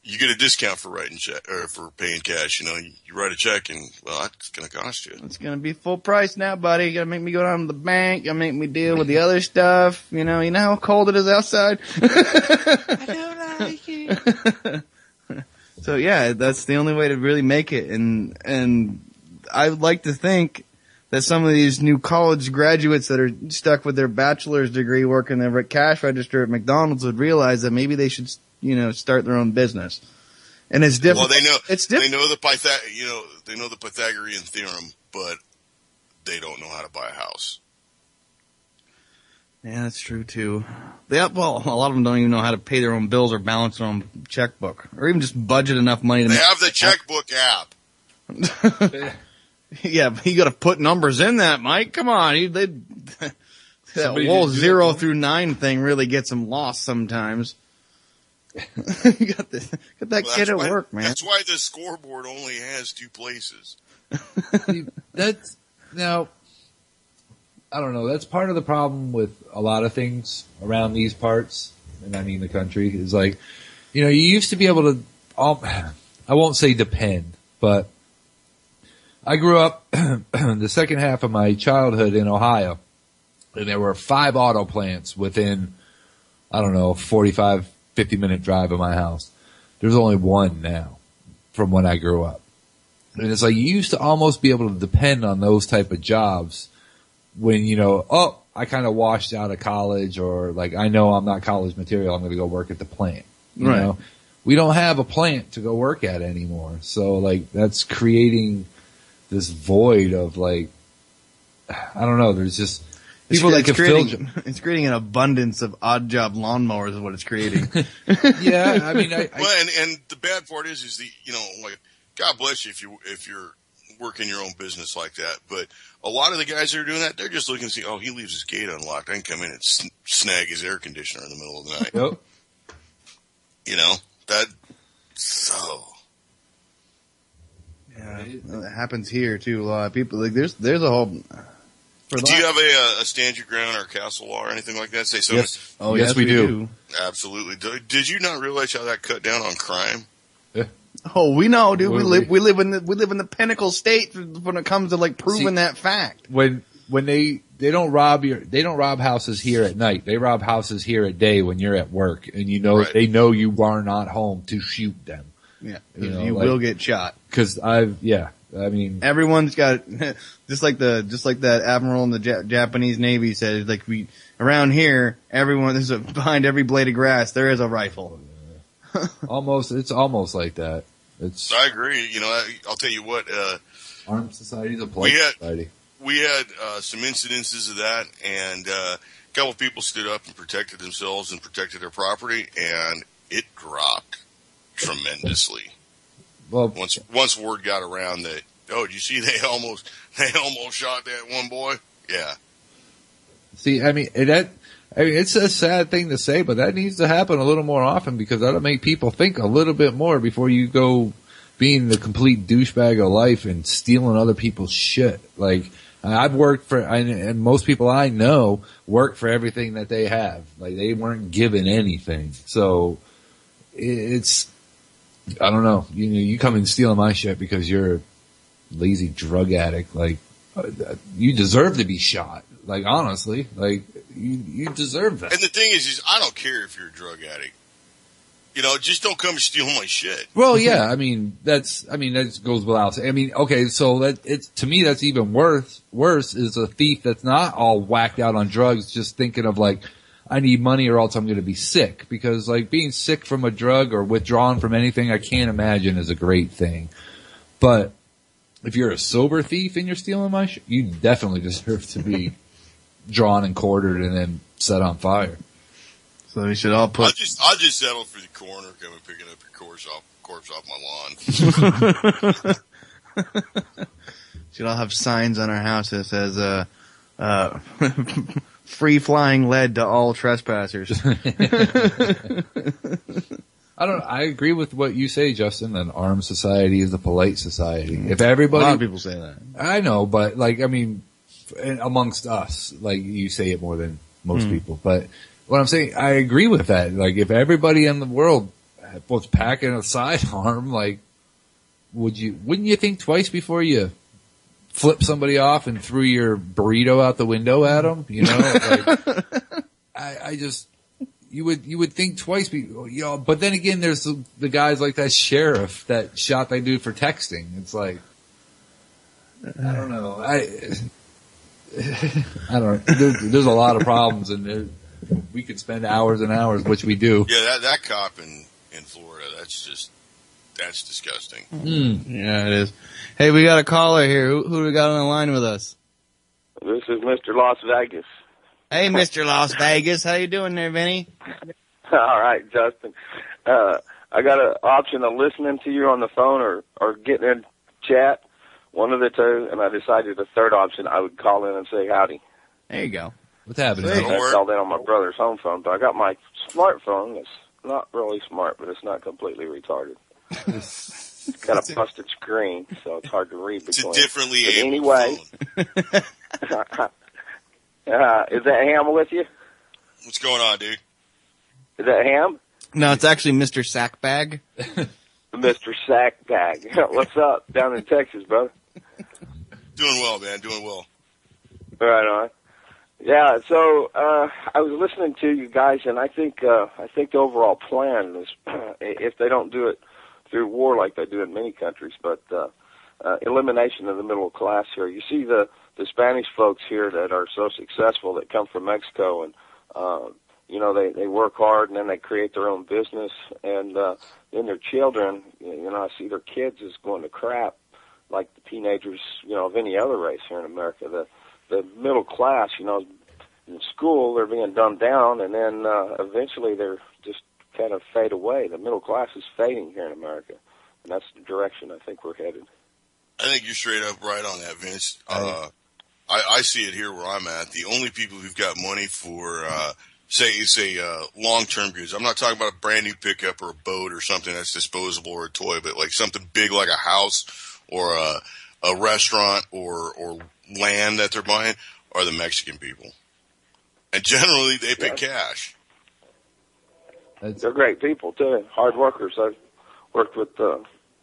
You get a discount for writing check or for paying cash. You know, you write a check and, well, it's going to cost you. It's going to be full price now, buddy. You got to make me go down to the bank. You got to make me deal with the other stuff. You know how cold it is outside. I don't like it. So yeah, that's the only way to really make it. And I would like to think that some of these new college graduates that are stuck with their bachelor's degree working their cash register at McDonald's would realize that maybe they should, you know, start their own business. And it's different. Well, it's different. They know the Pythagorean theorem, but they don't know how to buy a house. Yeah, that's true too. Well, a lot of them don't even know how to pay their own bills or balance their own checkbook, or even just budget enough money to They have the checkbook app. Yeah, but you got to put numbers in that, Mike. Come on, that whole 0 through 9 thing really gets them lost sometimes. You got that kid at work, man. That's why the scoreboard only has 2 places. That's now. I don't know. That's part of the problem with a lot of things around these parts, and I mean the country, is like, you used to be able to, I won't say depend, but I grew up the second half of my childhood in Ohio, and there were 5 auto plants within, 45, 50-minute drive of my house. There's only 1 now from when I grew up. And it's like you used to almost be able to depend on those type of jobs when, I kind of washed out of college, or like, I know I'm not college material, I'm going to go work at the plant. You know? We don't have a plant to go work at anymore. So like, that's creating this void of like, I don't know, there's just people that can fill. It's creating an abundance of odd job lawnmowers is what it's creating. Yeah, I mean, well, and the bad part is like, God bless you if you're working your own business like that. But a lot of the guys that are doing that, they're just looking to see, he leaves his gate unlocked. I can come in and snag his air conditioner in the middle of the night. Yep. So. Yeah, it happens here too. A lot of people, like, there's a whole. Do you have a stand your ground or castle law or anything like that? Say so. Yes. Oh, yes, we do. Absolutely. Did you not realize how that cut down on crime? Yeah. Oh, we know, dude. We live in the pinnacle state when it comes to like proving that fact. When they don't rob houses here at night. They rob houses here at day when you're at work, and Right. they know you are not home to shoot them. Yeah, you will get shot. Cause everyone's got just like that admiral in the Japanese Navy said. Like around here, behind every blade of grass there is a rifle. it's almost like that. I agree. I'll tell you what. Armed society is a polite society. We had some incidences of that, and a couple of people stood up and protected themselves and protected their property, and it dropped tremendously. Well, once word got around that, did you see they almost shot that one boy? Yeah. See, I mean, it's a sad thing to say, but that needs to happen a little more often, because that'll make people think a little bit more before you go being the complete douchebag of life and stealing other people's shit. Like, I've worked for, and most people I know work for everything that they have. Like, they weren't given anything. So, I don't know. You come and steal my shit because you're a lazy drug addict. Like, you deserve to be shot. Like, honestly, like, you deserve that. And the thing is I don't care if you're a drug addict. Just don't come and steal my shit. Well, yeah, that goes without saying. I mean, okay, so to me, that's even worse is a thief that's not all whacked out on drugs, just thinking of like, I need money or else I'm going to be sick. Because like being sick from a drug or withdrawn from anything, I can't imagine is a great thing. But if you're a sober thief and you're stealing my shit, you definitely deserve to be drawn and quartered and then set on fire. So we should all put. I'll just settle for the coroner coming picking up your corpse off my lawn. Should all have signs on our house that says free flying lead to all trespassers. I agree with what you say, Justin. An armed society is a polite society. If everybody, a lot of people say that. I know, but like, I mean, amongst us, like you say it more than most people, but what I'm saying, I agree with that. Like, if everybody in the world was packing a sidearm, like, wouldn't you think twice before you flip somebody off and threw your burrito out the window at them? Like, you would think twice, but then again, there's the guys like that sheriff that shot that dude for texting. It's like, I don't know. I don't know. There's a lot of problems, and we could spend hours and hours, which we do. Yeah, that cop in Florida, that's disgusting. Yeah, it is. Hey, we got a caller here. Who do we got on the line with us? This is Mr. Las Vegas. Hey, Mr. Las Vegas. How you doing there, Vinny? All right, Justin. I got an option of listening to you on the phone or getting in chat, one of the two, and I decided the third option, I would call in and say howdy. There you go. What's happening? I called in on my brother's home phone, but I got my smartphone. It's not really smart, but it's not completely retarded. It's got a busted screen, so it's hard to read It's between. a differently But able anyway, phone. Is that Ham with you? What's going on, dude? Is that Ham? No, it's actually Mr. Sackbag. Mr. Sackbag. What's up down in Texas, brother? Doing well, man. Doing well. Right on. Yeah, so I was listening to you guys, and I think the overall plan is, if they don't do it through war like they do in many countries, but elimination of the middle class here. You see the Spanish folks here that are so successful that come from Mexico, and they work hard, and then they create their own business, and then their children, I see their kids is going to crap like the teenagers, of any other race here in America. The middle class, in school, they're being dumbed down, and then eventually they're just kind of fade away. The middle class is fading here in America, and that's the direction I think we're headed. I think you're straight up right on that, Vince. I see it here where I'm at. The only people who've got money for, say long-term goods. I'm not talking about a brand new pickup or a boat or something that's disposable or a toy, but like something big like a house or a restaurant or land that they're buying are the Mexican people. And generally they pay cash. They're great people too, hard workers. I've worked with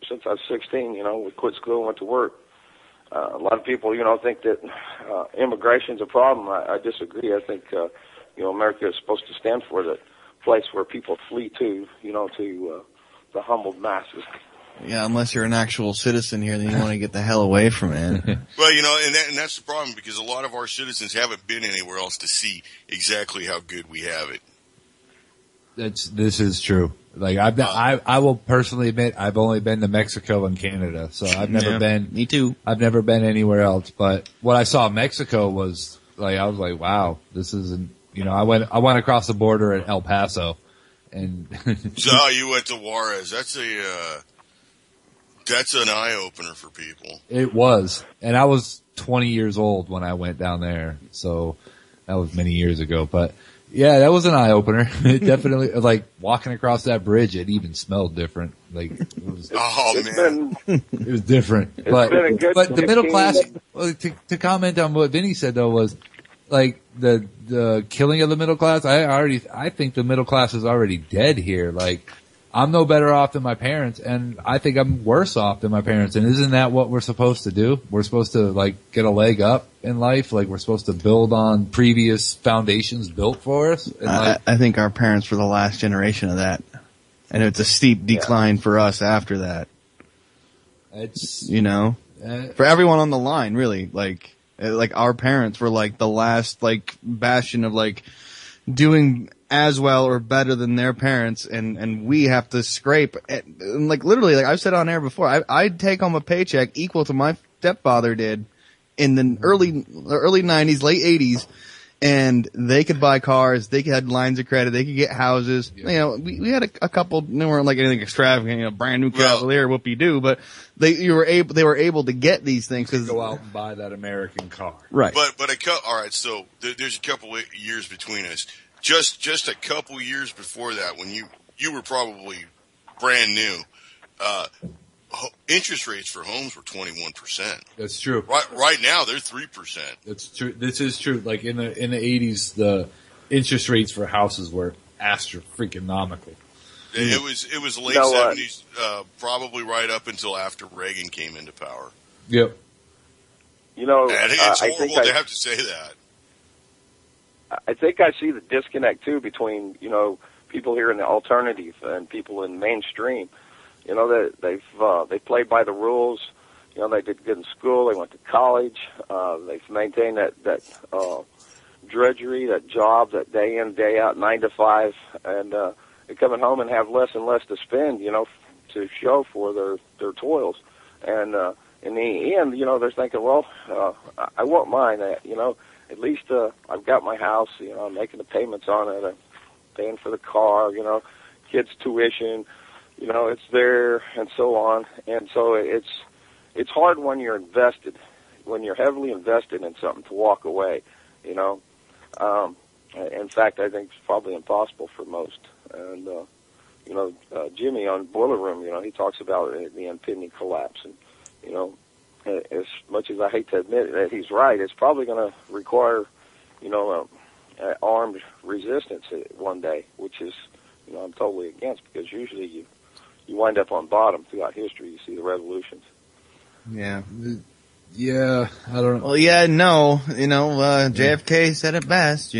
since I was 16. We quit school and went to work. A lot of people, think that immigration's a problem. I disagree. I think America is supposed to stand for the place where people flee to, to the humbled masses. Yeah, unless you're an actual citizen here, then you want to get the hell away from it. Well, and that's the problem, because a lot of our citizens haven't been anywhere else to see exactly how good we have it. This is true. Like I will personally admit I've only been to Mexico and Canada, so I've never been. Me too. I've never been anywhere else. But what I saw in Mexico was I was like, wow, this isn't. I went across the border at El Paso, and so you went to Juarez. That's an eye opener for people. It was, and I was 20 years old when I went down there, so that was many years ago. But yeah, that was an eye opener. It definitely, like walking across that bridge, it even smelled different. Like it was, it was different. But the middle class. To comment on what Vinny said though was like the killing of the middle class. I think the middle class is already dead here. Like I'm no better off than my parents, and I think I'm worse off than my parents. And isn't that what we're supposed to do? We're supposed to get a leg up in life. Like we're supposed to build on previous foundations built for us. And I think our parents were the last generation of that, and it's a steep decline for us after that. It's for everyone on the line, really. Like our parents were the last bastion of doing as well or better than their parents, and we have to scrape. And literally, I've said on air before, I'd take home a paycheck equal to my stepfather did in the early 90s, late 80s, and they could buy cars, they had lines of credit, they could get houses. Yeah. We had a couple, they weren't anything extravagant, brand new Cavalier, whoopie-doo, but they were able to get these things because go out and buy that American car. Right. But all right, so there's a couple of years between us. Just a couple years before that, when you were probably brand new, interest rates for homes were 21%. That's true. Right now they're 3%. That's true. This is true. Like in the 80s, the interest rates for houses were freaking-nomical. It was late 70s, probably right up until after Reagan came into power. Yep. It's horrible to have to say that. I think I see the disconnect too between people here in the alternative and people in mainstream. That they played by the rules. They did good in school. They went to college. They've maintained that drudgery, that job, that day in, day out, 9 to 5, and they're coming home and have less and less to spend. To show for their toils. And in the end, they're thinking, well, I won't mind that. At least I've got my house, I'm making the payments on it, I'm paying for the car, kids' tuition, it's there, and so on. And so it's hard when you're heavily invested in something to walk away, In fact, I think it's probably impossible for most. And Jimmy on Boiler Room, he talks about the impending collapse. And, as much as I hate to admit that he's right, it's probably going to require, armed resistance one day, which is, I'm totally against, because usually you wind up on bottom throughout history. You see the revolutions. Yeah. Yeah, I don't know. Well, yeah, no, JFK said it best,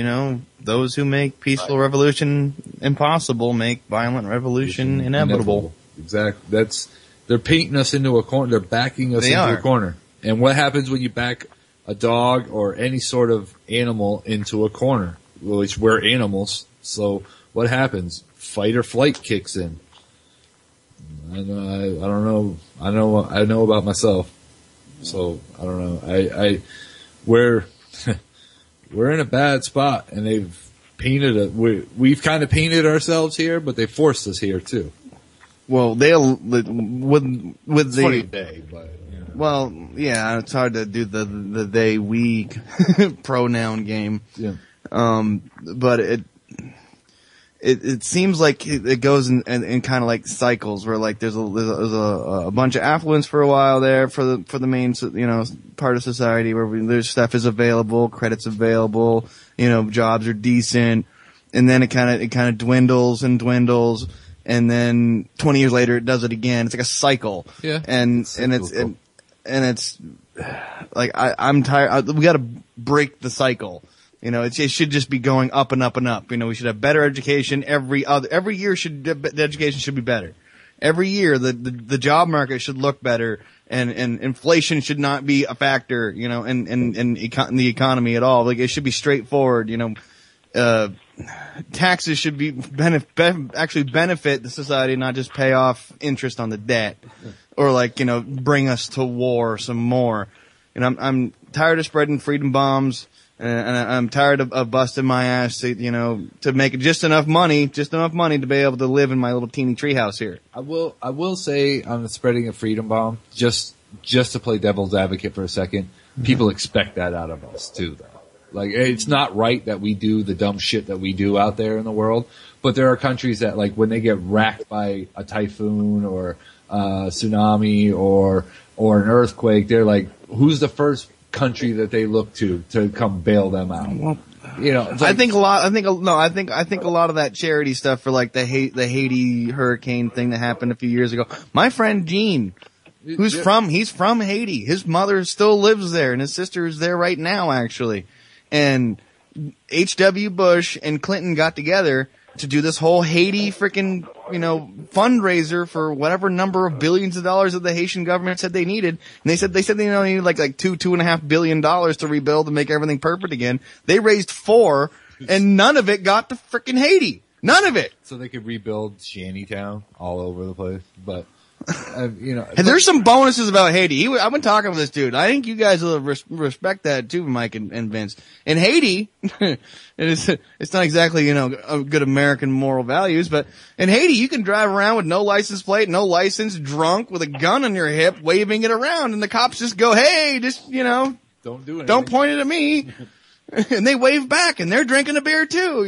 those who make peaceful revolution impossible make violent revolution inevitable. Exactly. They're painting us into a corner. They're backing us into a corner. And what happens when you back a dog or any sort of animal into a corner? Which we're animals. So what happens? Fight or flight kicks in. I don't know. I know about myself. So I don't know. We're in a bad spot, and they've painted we've kind of painted ourselves here, but they forced us here too. Well, with the funny day, but well, yeah, it's hard to do the they we pronoun game. Yeah. But it seems like it goes in kind of like cycles where like there's a bunch of affluence for a while there for the main part of society where there's stuff is available, credit's available, jobs are decent, and then it kind of dwindles, and then 20 years later it does it again. It's like a cycle. Yeah. And it's like I'm tired. We got to break the cycle. It should just be going up and up and up. We should have better education every year. The education should be better. Every year, the job market should look better, and inflation should not be a factor. In the economy at all. Like, it should be straightforward. Taxes should be actually benefit the society, not just pay off interest on the debt, or bring us to war some more. I'm tired of spreading freedom bombs. And I'm tired of busting my ass to make just enough money to be able to live in my little teeny treehouse here. I will say on spreading a freedom bomb, just to play devil's advocate for a second, people expect that out of us too, though. Like, it's not right that we do the dumb shit that we do out there in the world, but there are countries that, like, when they get racked by a typhoon or a tsunami or an earthquake, they're like, who's the first country that they look to come bail them out? Well, like, I think a lot of that charity stuff for like the Haiti hurricane thing that happened a few years ago. My friend Gene, he's from Haiti. His mother still lives there, and his sister is there right now, actually. And H.W. Bush and Clinton got together to do this whole Haiti freaking, fundraiser for whatever number of billions of dollars that the Haitian government said they needed. And they said they needed like $2.5 billion to rebuild and make everything perfect again. They raised $4 and none of it got to freaking Haiti. None of it. So they could rebuild Shantytown all over the place. But, And there's some bonuses about Haiti. I've been talking with this dude. I think you guys will respect that too, Mike and Vince. In Haiti, it's not exactly, a good American moral values, but in Haiti, you can drive around with no license plate, no license, drunk with a gun on your hip, waving it around, and the cops just go, hey, just, don't do anything. Don't point it at me. And they wave back, and they're drinking a beer too,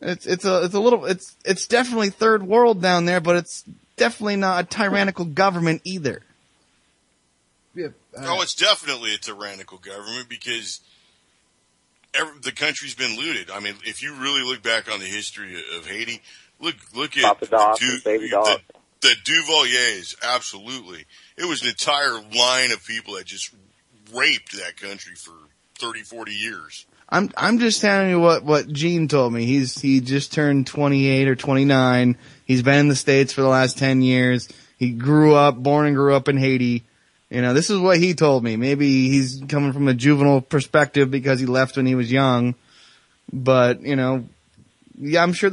It's definitely third world down there, but it's definitely not a tyrannical government either. Yeah, it's definitely a tyrannical government because the country's been looted. I mean, if you really look back on the history of Haiti, look at the Duvaliers. Absolutely, it was an entire line of people that just raped that country for 30, 40 years. I'm just telling you what Gene told me. He just turned 28 or 29. He's been in the States for the last 10 years. He born and grew up in Haiti. This is what he told me. Maybe he's coming from a juvenile perspective because he left when he was young. But, yeah, I'm sure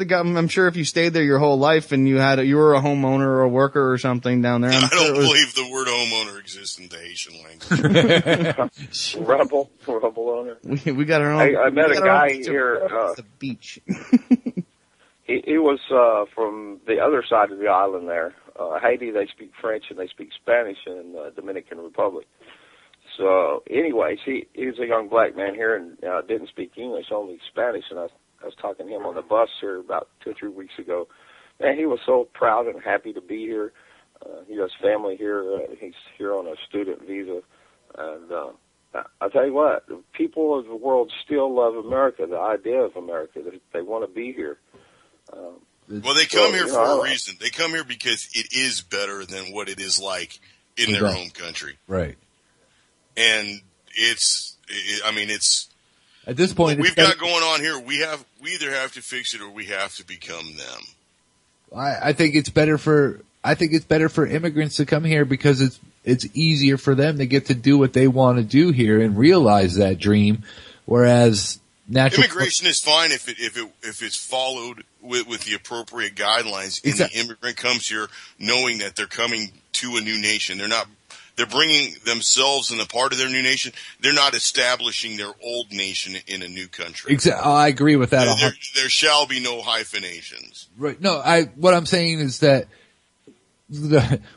if you stayed there your whole life and you were a homeowner or a worker or something down there. I don't believe the word homeowner exists in the Haitian language. Rebel owner. We got our own. I met a guy here. The beach. He was from the other side of the island there. Haiti, they speak French and they speak Spanish in the Dominican Republic. So, anyways, he was a young black man here and didn't speak English, only Spanish. And I was talking to him on the bus here about 2 or 3 weeks ago. And he was so proud and happy to be here. He has family here. He's here on a student visa. And I'll tell you what, the people of the world still love America, the idea of America. They want to be here. Well, they come here for a reason. They come here because it is better than what it is like in their home country. Right. And it's at this point, what we've got going on here. We either have to fix it or we have to become them. I think it's better for immigrants to come here because it's easier for them to get to do what they want to do here and realize that dream. Whereas immigration is fine if it's followed with the appropriate guidelines, and the immigrant comes here knowing that they're coming to a new nation. They're bringing themselves in a part of their new nation. They're not establishing their old nation in a new country. Exactly. I agree with that. There shall be no hyphenations. Right. No, what I'm saying is that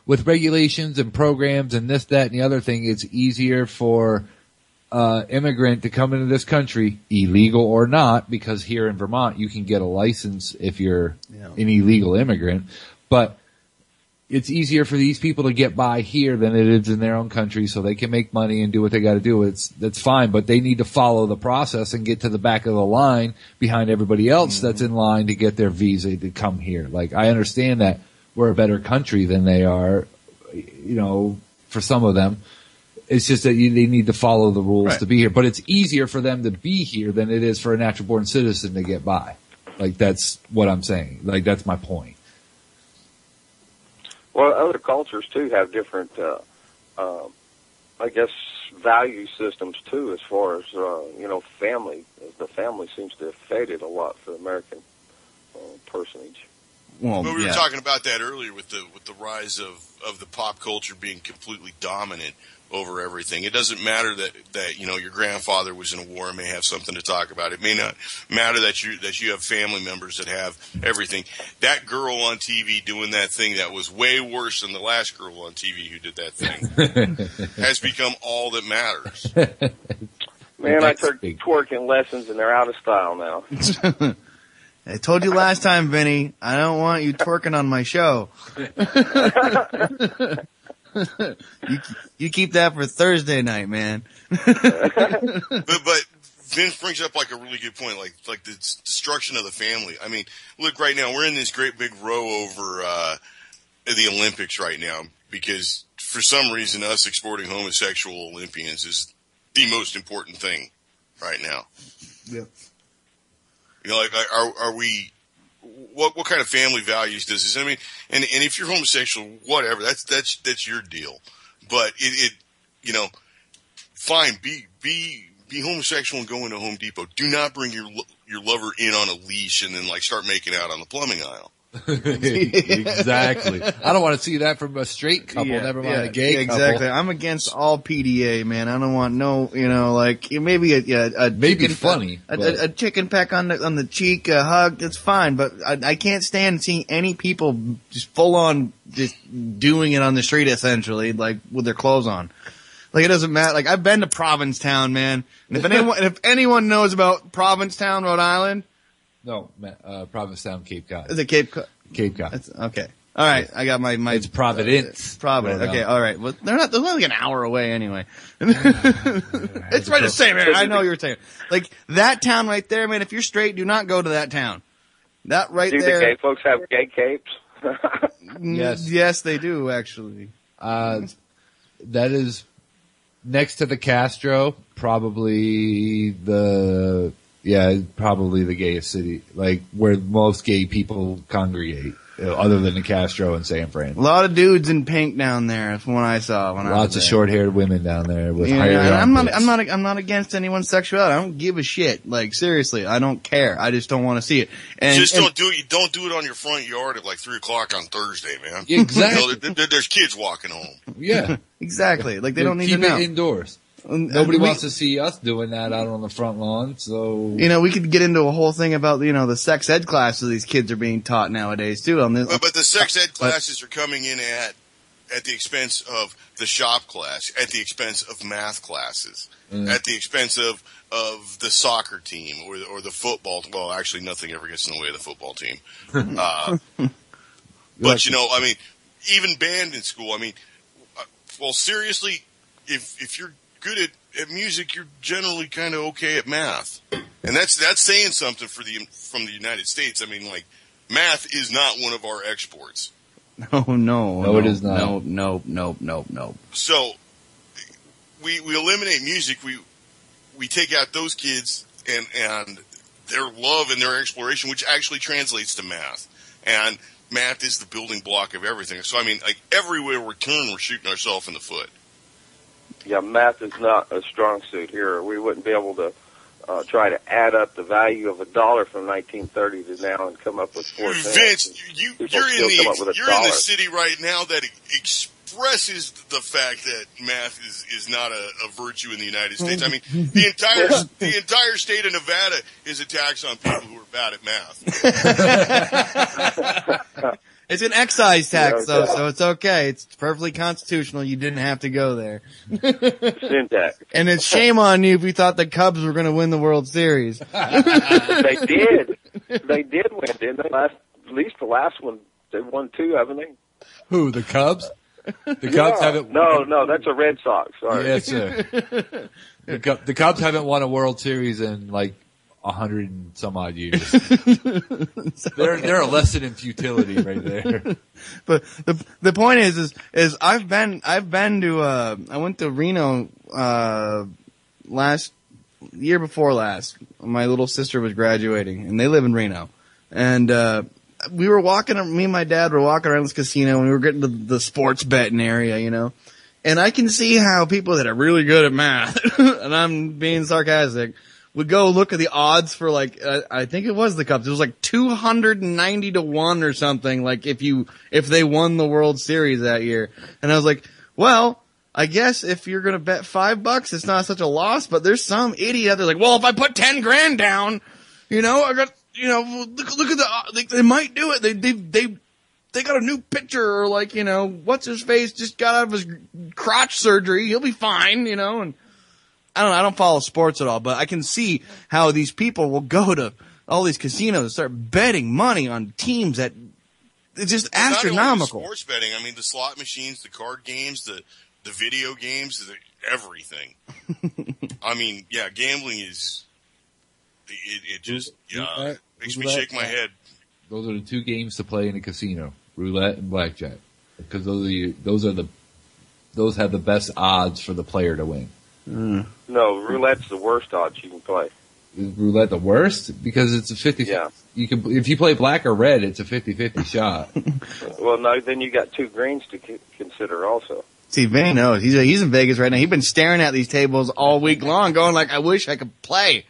with regulations and programs and this, that, and the other thing, it's easier for immigrant to come into this country, illegal or not, because here in Vermont you can get a license if you're an illegal immigrant. But it's easier for these people to get by here than it is in their own country, so they can make money and do what they got to do. That's fine, but they need to follow the process and get to the back of the line behind everybody else that's in line to get their visa to come here. Like, I understand that we're a better country than they are, for some of them. It's just that they need to follow the rules to be here. But it's easier for them to be here than it is for a natural born citizen to get by. Like, that's what I'm saying. Like, that's my point. Well, other cultures, too, have different, value systems, too, as far as, family. The family seems to have faded a lot for the American personage. Well, we were talking about that earlier with the rise of the pop culture being completely dominant over everything. It doesn't matter that your grandfather was in a war and may have something to talk about. It may not matter that you have family members that have everything. That girl on TV doing that thing that was way worse than the last girl on TV who did that thing has become all that matters. Man, I took twerking lessons and they're out of style now. I told you last time, Vinny, I don't want you twerking on my show. You keep that for Thursday night, man. But Vince brings up like a really good point, like the destruction of the family. I mean, look, right now we're in this great big row over the Olympics right now because for some reason us exporting homosexual Olympians is the most important thing right now. Yep. Are we? What kind of family values does this? I mean, and if you're homosexual, whatever, that's your deal. But fine, be homosexual and go into Home Depot. Do not bring your lover in on a leash and then start making out on the plumbing aisle. Exactly. I don't want to see that from a straight couple, never mind a gay couple. Exactly. I'm against all PDA, man. I don't want maybe maybe funny, a chicken peck on the cheek, a hug. That's fine, but I can't stand seeing any people just full on just doing it on the street, essentially, like with their clothes on. Like, it doesn't matter. Like, I've been to Provincetown, man. And if anyone knows about Provincetown, Rhode Island. No, Provincetown, Cape Cod. Is it Cape Cod? Cape Cod. That's, okay. All right. I got my. It's Providence. Providence. Okay. All right. Well, they're only like an hour away anyway. It's right the same area. I know you were saying. Like, that town right there, man, if you're straight, do not go to that town. That right there. Do the gay folks have gay capes? Yes. Yes, they do, actually. That is next to the Castro, probably the gayest city, like where most gay people congregate, other than the Castro and San Fran. A lot of dudes in pink down there, from what I saw. Lots of short-haired women down there with higher. I'm not against anyone's sexuality. I don't give a shit. Like, seriously, I don't care. I just don't want to see it. Don't do it. Don't do it on your front yard at like 3:00 on Thursday, man. Exactly. There's kids walking home. Yeah, exactly. Like, they don't need to know. Keep it indoors. Nobody wants to see us doing that out on the front lawn, so... we could get into a whole thing about, the sex ed classes these kids are being taught nowadays, too. But the sex ed classes are coming in at the expense of the shop class, at the expense of math classes, at the expense of the soccer team or the football. Well, actually, nothing ever gets in the way of the football team. But, you know, I mean, even band in school, I mean, well, seriously, if you're good at music, you're generally kind of okay at math. And that's saying something from the United States. I mean, like, math is not one of our exports. No, it is not. No. So we eliminate music. We take out those kids and their love and their exploration, which actually translates to math. And math is the building block of everything. So, I mean, like, everywhere we turn, we're shooting ourselves in the foot. Yeah, math is not a strong suit here. We wouldn't be able to try to add up the value of $1 from 1930 to now and come up with 4 cents. Vince, you're in the city right now that expresses the fact that math is not a virtue in the United States. I mean, the entire state of Nevada is a tax on people who are bad at math. It's an excise tax, though, so it's okay. It's perfectly constitutional. You didn't have to go there. Syntax. And it's shame on you if you thought the Cubs were going to win the World Series. They did. They did win, didn't they? At least the last one, they won 2, haven't they? Who, the Cubs? The Cubs haven't. No, that's a Red Sox. Sorry. Yes, sir. The Cubs haven't won a World Series in like 100 and some odd years. They're a lesson in futility right there. But the point is I've been to I went to Reno year before last. My little sister was graduating, and they live in Reno, and we were walking. Me and my dad were walking around this casino, and we were getting to the sports betting area, you know. And I can see how people that are really good at math, and I'm being sarcastic, would go look at the odds for like, I think it was the Cubs. It was like 290 to 1 or something, like if they won the World Series that year. And I was like, well, I guess if you're gonna bet $5, it's not such a loss, but there's some idiot out there like, well, if I put 10 grand down, you know, I got, you know, look at they might do it. They got a new pitcher, or like, you know, what's his face just got out of his crotch surgery. He'll be fine, you know, and I don't follow sports at all, but I can see how these people will go to all these casinos and start betting money on teams that it's just astronomical. Not only sports betting, I mean, the slot machines, the card games, the video games, everything. I mean, yeah, gambling is, it just, makes me shake my head. Those are the 2 games to play in a casino, roulette and blackjack, because those have the best odds for the player to win. No, roulette's the worst odds you can play. Is roulette the worst? Because it's a 50-50. Yeah. If you play black or red, it's a 50-50 shot. Well, no, then you got 2 greens to consider also. See, Vinny knows. He's in Vegas right now. He's been staring at these tables all week long, going like, I wish I could play.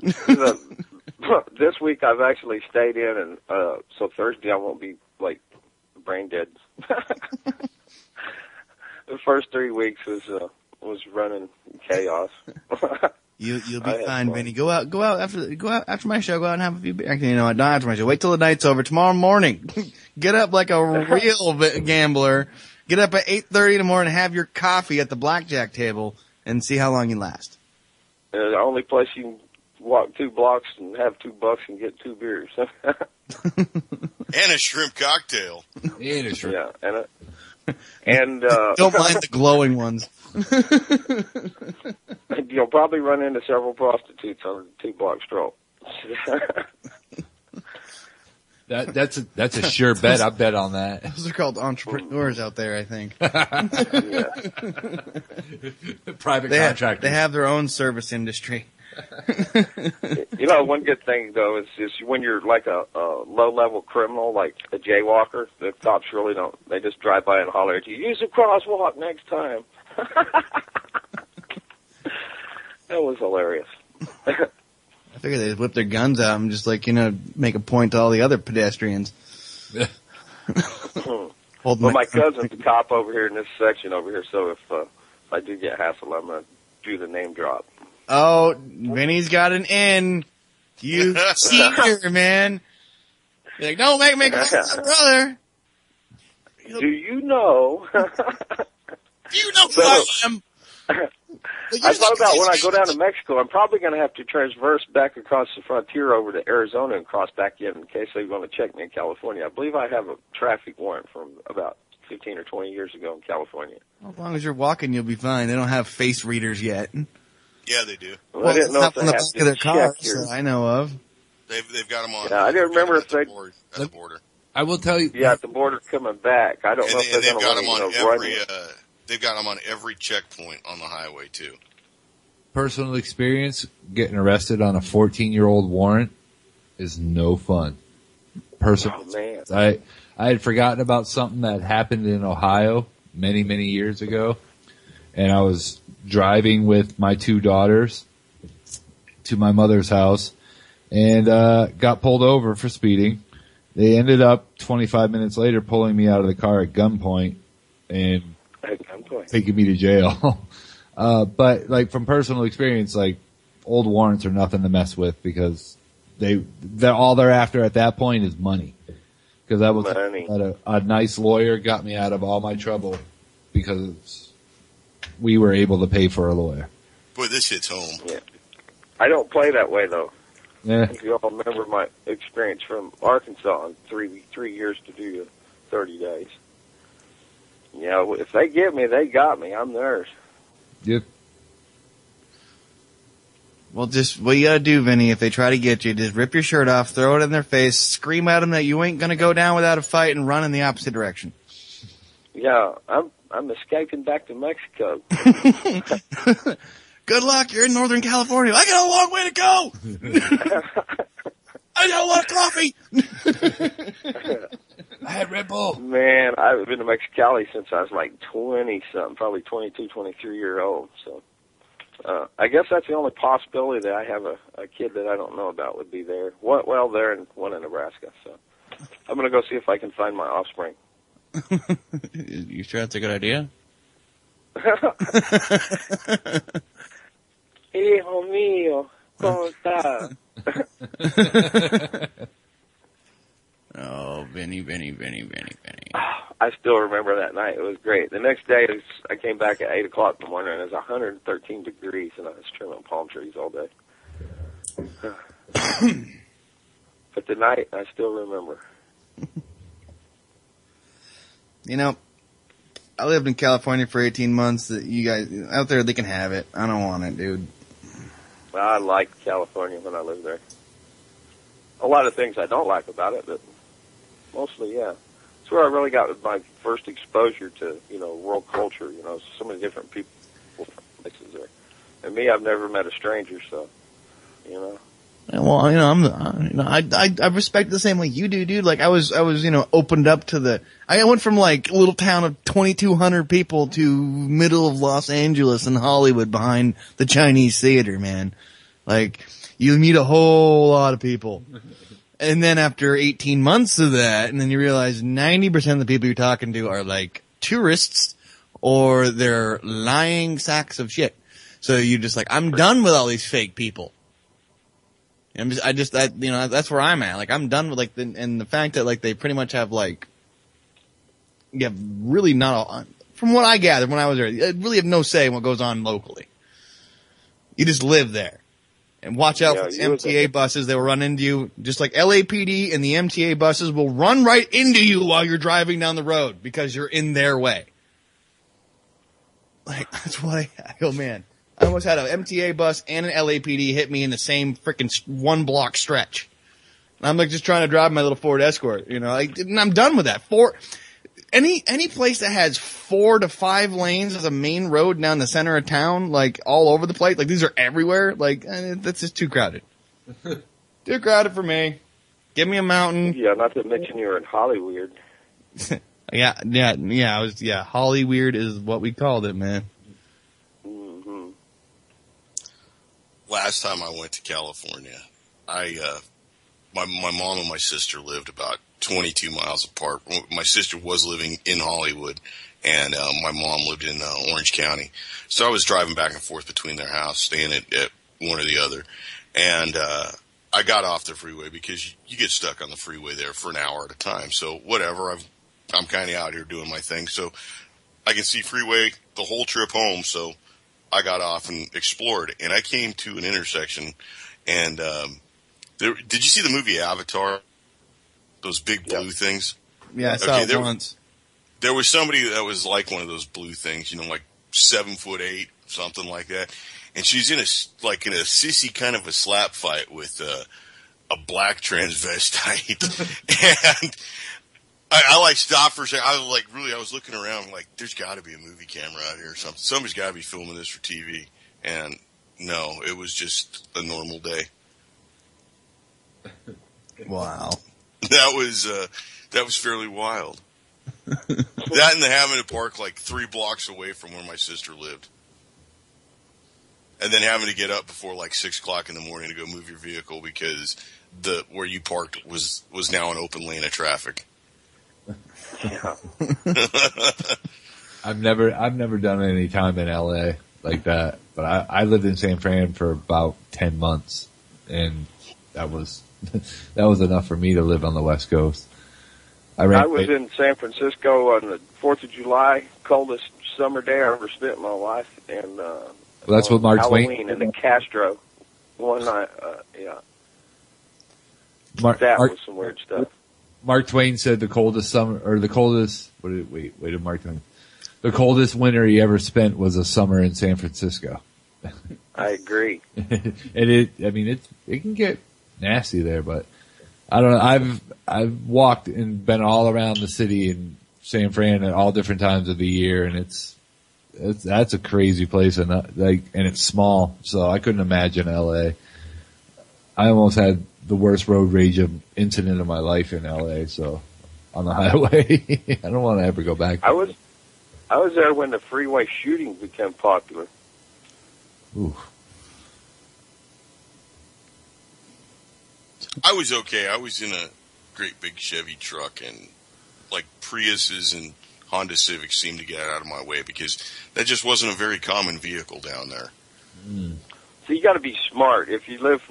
This week I've actually stayed in, and so Thursday I won't be like brain dead. The first 3 weeks was running chaos. You'll be fine, Vinny. Go out after my show. Go out and have a few beers. Actually, you know what? Not after my show. Wait till the night's over. Tomorrow morning, get up like a real gambler. Get up at 8:30 in the morning, have your coffee at the blackjack table, and see how long you last. The only place you can walk 2 blocks and have $2 and get 2 beers. And a shrimp cocktail. Yeah, and don't mind the glowing ones. You'll probably run into several prostitutes on a 2-block stroll. That's a sure bet. I bet on that. Those are called entrepreneurs out there, I think. Private contractors. They have their own service industry. You know, one good thing though is when you're like a low-level criminal, like a jaywalker, the cops really don't. They just drive by and holler at you. Use the crosswalk next time. That was hilarious. I figure they whip their guns out and just like, you know, make a point to all the other pedestrians. Well, my cousin's a cop over here in this section over here, so if I do get hassled, I'm going to do the name drop. Oh, Vinny's got an N. You cheater, man. You're like, don't make me call my brother. Do you know? You know who I am. I thought about when I go down to Mexico, I'm probably going to have to transverse back across the frontier over to Arizona and cross back in case they want to check me in California. I believe I have a traffic warrant from about 15 or 20 years ago in California. As long as you're walking, you'll be fine. They don't have face readers yet. Yeah, they do. Well, I didn't know if they on the have back of their to cars check your... that I know of. They've got them on. Yeah, I didn't remember if they... At the border. I will tell you. Yeah, at the border coming back. I don't know if they're going to want to run you. They've got them on every checkpoint on the highway, too. Personal experience, getting arrested on a 14-year-old warrant is no fun. Personal. Oh, man. I had forgotten about something that happened in Ohio many, many years ago. And I was driving with my 2 daughters to my mother's house and got pulled over for speeding. They ended up 25 minutes later pulling me out of the car at gunpoint and taking me to jail. But like from personal experience, like old warrants are nothing to mess with because they're all they're after at that point is money. Because that was a nice lawyer got me out of all my trouble because we were able to pay for a lawyer. Boy, this hits home. Yeah. I don't play that way though. Yeah. If you all remember my experience from Arkansas in 3 years to do 30 days. You know, if they get me, they got me. I'm theirs. Yep. Well, just what you gotta do, Vinny, if they try to get you, just rip your shirt off, throw it in their face, scream at them that you ain't gonna go down without a fight, and run in the opposite direction. Yeah, I'm escaping back to Mexico. Good luck, you're in Northern California. I got a long way to go! I got a lot of coffee! I had Red Bull. Man, I've been to Mexicali since I was like 20-something, probably 22, 23-year-old, so... I guess that's the only possibility that I have a kid that I don't know about would be there. Well, there and one in Nebraska. So I'm going to go see if I can find my offspring. You sure that's a good idea? Hijo mío, ¿cómo está? Oh, Vinny. I still remember that night. It was great. The next day, I came back at 8 o'clock in the morning, and it was 113 degrees, and I was trimming palm trees all day. But the night, I still remember. You know, I lived in California for 18 months. You guys out there, they can have it. I don't want it, dude. I liked California when I lived there. A lot of things I don't like about it, but mostly, yeah. It's where I really got my first exposure to, world culture, so many different people, places there. And me, I've never met a stranger, so, Well, I respect it the same way you do, dude. Like, I was, opened up to I went from like a little town of 2,200 people to middle of Los Angeles and Hollywood behind the Chinese theater, man. Like, you meet a whole lot of people. And then after 18 months of that, and then you realize 90% of the people you're talking to are like tourists or they're lying sacks of shit. So you're just like, I'm done with all these fake people. That's where I'm at. Like, I'm done with and the fact that like they pretty much have you have really not, from what I gathered when I was there, you really have no say in what goes on locally. You just live there. And watch out for MTA buses. They will run into you. Just like LAPD and the MTA buses will run right into you while you're driving down the road because you're in their way. Like, that's what man. I almost had an MTA bus and an LAPD hit me in the same freaking 1 block stretch. And I'm like just trying to drive my little Ford Escort, and I'm done with that. Any place that has 4 to 5 lanes as a main road down the center of town, like all over the place, like these are everywhere, like that's just too crowded. Too crowded for me. Give me a mountain. Yeah, not to mention you're in Hollyweird. yeah. Hollyweird is what we called it, man. Mm-hmm. Last time I went to California, my mom and my sister lived about 22 miles apart. My sister was living in Hollywood, and my mom lived in Orange County. So I was driving back and forth between their house, staying at one or the other. And I got off the freeway because you get stuck on the freeway there for an hour at a time. So whatever, I'm kind of out here doing my thing. So I can see freeway the whole trip home. So I got off and explored, and I came to an intersection, and did you see the movie Avatar? Those big blue things? Yeah, I saw it once. There was somebody that was like one of those blue things, like 7'8", something like that. And she's in a sissy kind of a slap fight with a black transvestite. And I stopped for a second. I was looking around like, there's got to be a movie camera out here or something. Somebody's got to be filming this for TV. And no, it was just a normal day. Wow. That was fairly wild. That and the having to park like 3 blocks away from where my sister lived. And then having to get up before like 6 o'clock in the morning to go move your vehicle because where you parked was now an open lane of traffic. Yeah. I've never done any time in LA like that, but I lived in San Fran for about 10 months, and that was enough for me to live on the West Coast. I was in San Francisco on the 4th of July, coldest summer day I ever spent in my life, and well, that's what Mark Halloween Twain in the Castro one night. Yeah, that was some weird stuff. Mark Twain said the coldest the coldest winter he ever spent was a summer in San Francisco. I agree. And it can get nasty there, but I don't know. I've walked and been all around the city in San Fran at all different times of the year, and that's a crazy place, and it's small, so I couldn't imagine LA. I almost had the worst road rage incident of my life in LA, so on the highway. I don't want to ever go back. I was there when the freeway shootings became popular. Ooh. I was okay. I was in a great big Chevy truck, and like Priuses and Honda Civics seemed to get out of my way because that just wasn't a very common vehicle down there. Mm. So you got to be smart. If you live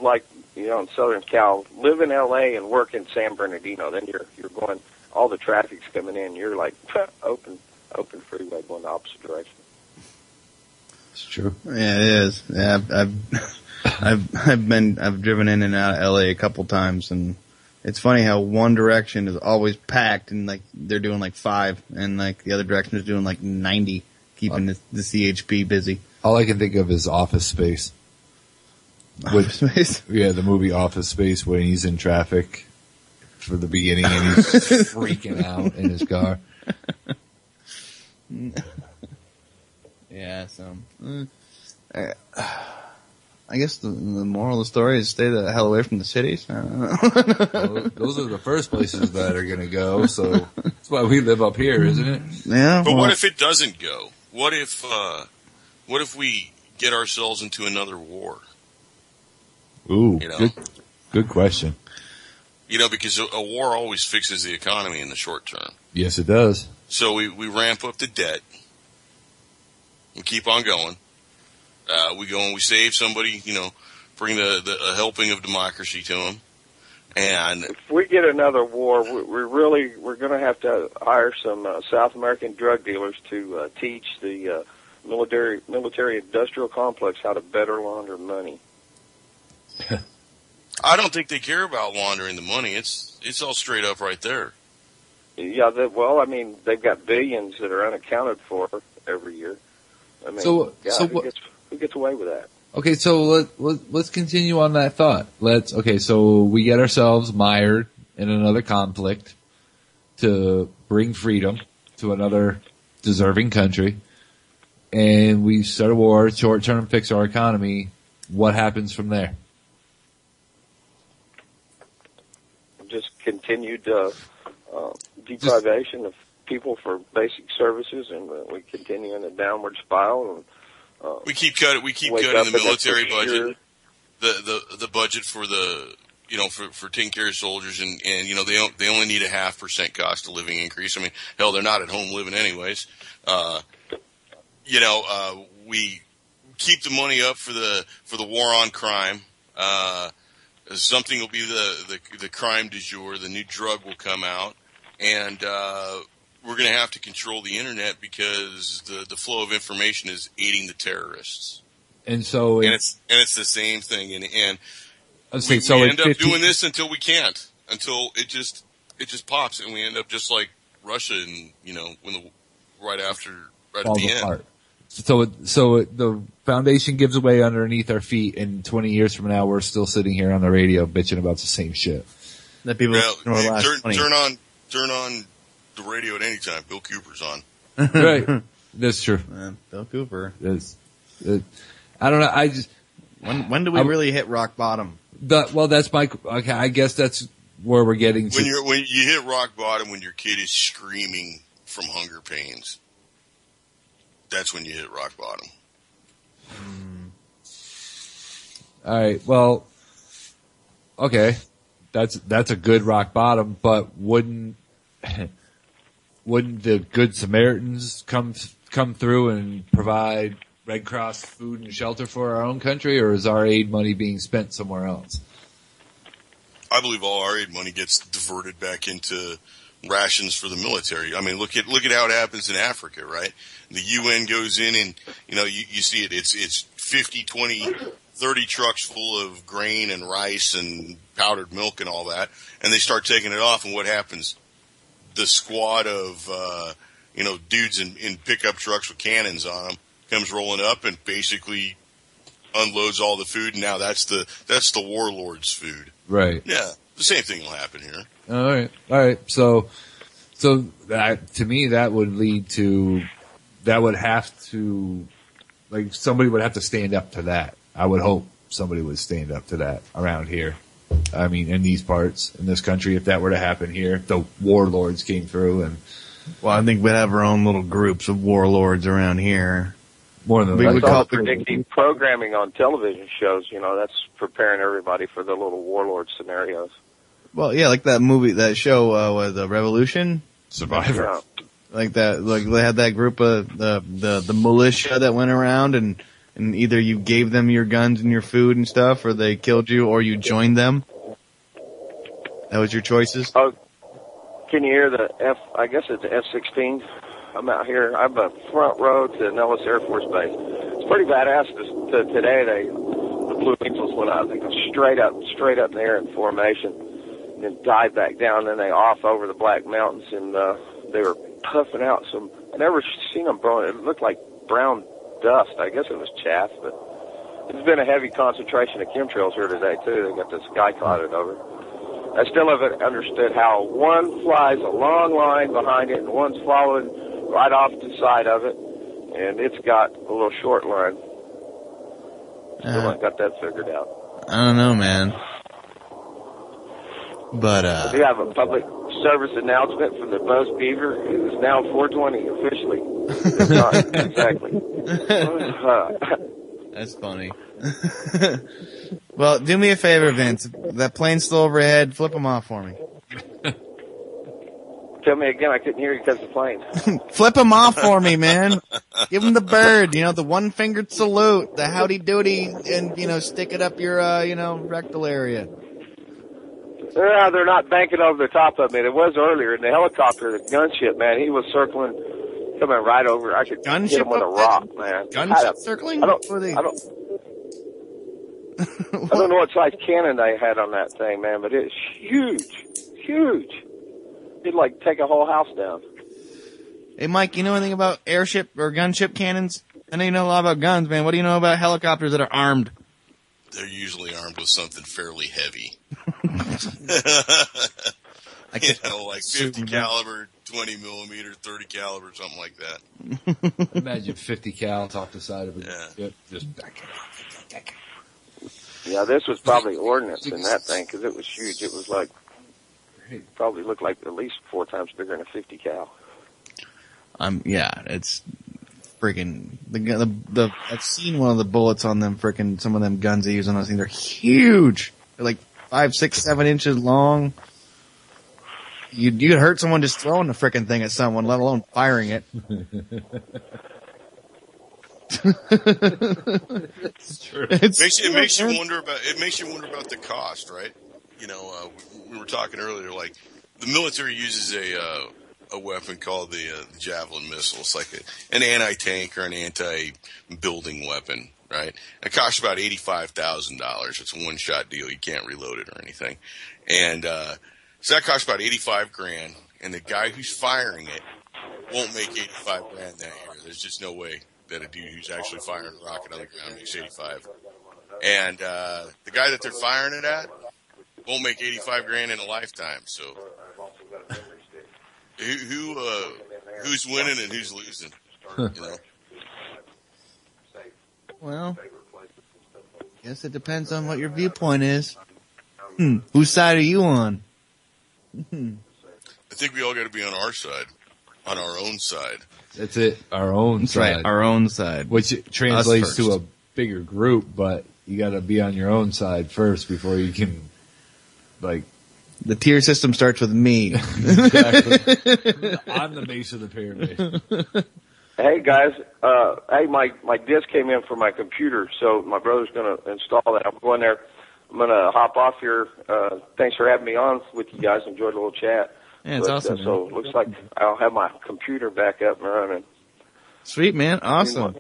in Southern Cal, live in LA and work in San Bernardino, then you're going, all the traffic's coming in. You're like open freeway going the opposite direction. It's true. Yeah, it is. Yeah, I've driven in and out of LA a couple times, and it's funny how one direction is always packed, and like they're doing like 5, and like the other direction is doing like 90, keeping the CHP busy. All I can think of is Office Space. Office Space? Yeah, the movie Office Space, when he's in traffic for the beginning and he's freaking out in his car. Yeah, so I guess the moral of the story is stay the hell away from the cities. I don't know. Well, those are the first places that are going to go, so that's why we live up here, isn't it? Yeah. But what if it doesn't go? What if we get ourselves into another war? Ooh, good question. Because a war always fixes the economy in the short term. Yes, it does. So we ramp up the debt and keep on going. We go and we save somebody, bring a helping of democracy to them. And if we get another war, we're going to have to hire some South American drug dealers to teach the military industrial complex how to better launder money. I don't think they care about laundering the money. It's all straight up right there. Yeah, they've got billions that are unaccounted for every year. I mean, who gets away with that? Okay, so let's continue on that thought. So we get ourselves mired in another conflict to bring freedom to another deserving country, and we start a war, short term, fix our economy. What happens from there? Just continued deprivation of people for basic services, and we continue in a downward spiral. And we keep cutting the military budget, the budget for the for taking care of soldiers, and they only need 0.5% cost of living increase. I mean, hell, they're not at home living anyways. We keep the money up for the war on crime. Something will be the crime du jour. The new drug will come out, and we're going to have to control the internet because the flow of information is aiding the terrorists. And so, it's the same thing. And we end up doing this until we can't, until it just pops, and we end up just like Russia, and right at the end. Apart. So the foundation gives away underneath our feet, and 20 years from now, we're still sitting here on the radio bitching about the same shit. That people turn on the radio at any time. Bill Cooper's on. Right, that's true. Bill Cooper. I don't know. When do we really hit rock bottom? That's my. Okay, I guess that's where we're getting to. When you hit rock bottom, when your kid is screaming from hunger pains, that's when you hit rock bottom. All right. Well, okay, that's a good rock bottom, but wouldn't the Good Samaritans come through and provide Red Cross food and shelter for our own country, or is our aid money being spent somewhere else? I believe all our aid money gets diverted back into rations for the military. I mean, look at how it happens in Africa, right? The UN goes in and, you see it. It's 50, 20, 30 trucks full of grain and rice and powdered milk and all that. And they start taking it off. And what happens? The squad of, dudes in pickup trucks with cannons on them comes rolling up and basically unloads all the food. And now that's the warlord's food. Right. Yeah. The same thing will happen here. All right. So that, to me, that would lead to, that would have to, like, somebody would have to stand up to that. I would hope somebody would stand up to that around here. I mean, in these parts, in this country, if that were to happen here, if the warlords came through and. Well, I think we'd have our own little groups of warlords around here. More than we would call predictive programming on television shows. That's preparing everybody for the little warlord scenarios. Well, yeah, like that show with the Revolution Survivor. Yeah. Like that, like they had that group of the militia that went around and either you gave them your guns and your food and stuff, or they killed you, or you joined them. That was your choices. Oh, can you hear the I guess it's the F-16. I'm out here. I'm a front row to Nellis Air Force Base. It's pretty badass. Today, the Blue Angels went out. They go straight up in the air in formation, and then dive back down. Then they off over the Black Mountains, and they were puffing out some. I never seen them burn. It looked like brown dust. I guess it was chaff, but there's been a heavy concentration of chemtrails here today too. They got the sky clouded over. I still haven't understood how one flies a long line behind it and one's following right off the side of it, and it's got a little short line. Still haven't got that figured out. I don't know, man. But we have a public service announcement from the Buzz Beaver. It is now 4:20 officially. It's not exactly. That's funny. Well, do me a favor, Vince. That plane's still overhead. Flip them off for me. Tell me again. I couldn't hear you because of the plane. Flip them off for me, man. Give them the bird. The one-fingered salute, the howdy doody, and stick it up your rectal area. Yeah, they're not banking over the top of me. It was earlier in the helicopter, the gunship, man. He was circling, coming right over. I could hit him with a rock, man. Gunship circling? I don't know what size cannon they had on that thing, man, but it's huge. It'd like take a whole house down. Hey, Mike, you know anything about airship or gunship cannons? I know you know a lot about guns, man. What do you know about helicopters that are armed? They're usually armed with something fairly heavy. Like 50 caliber, 20 millimeter, 30 caliber, something like that. Imagine 50 cal off the side of it. Yeah. Just back it off. Yeah, this was probably ordnance in that thing because it was huge. It was like, probably looked like at least 4 times bigger than a 50 cal. Yeah, it's freaking the I've seen one of the bullets on them freaking some of them guns they use on those things. They're huge. They're like 5, 6, 7 inches long. You'd hurt someone just throwing the freaking thing at someone, let alone firing it. It's true. It makes you wonder about the cost, right? We were talking earlier, like the military uses a a weapon called the Javelin missile. It's like an anti-tank or an anti-building weapon, right? It costs about $85,000. It's a one-shot deal. You can't reload it or anything. And so that costs about $85,000, and the guy who's firing it won't make $85,000 that year. There's just no way that a dude who's actually firing a rocket on the ground makes 85. And the guy that they're firing it at won't make $85,000 in a lifetime. So who's winning and who's losing? You know? Well, guess it depends on what your viewpoint is. Whose side are you on? I think we all got to be on our side, on our own side. That's it. Our own side. Right, our own side. Which translates to a bigger group, but you got to be on your own side first before you can, like. The tier system starts with me. Exactly. I'm the base of the pyramid. Hey guys, hey, my disc came in for my computer, so my brother's going to install that. I'm going there. I'm going to hop off here. Thanks for having me on with you guys. Enjoyed a little chat. Yeah, it's awesome. So it looks like I'll have my computer back up and running. Sweet, man. Awesome.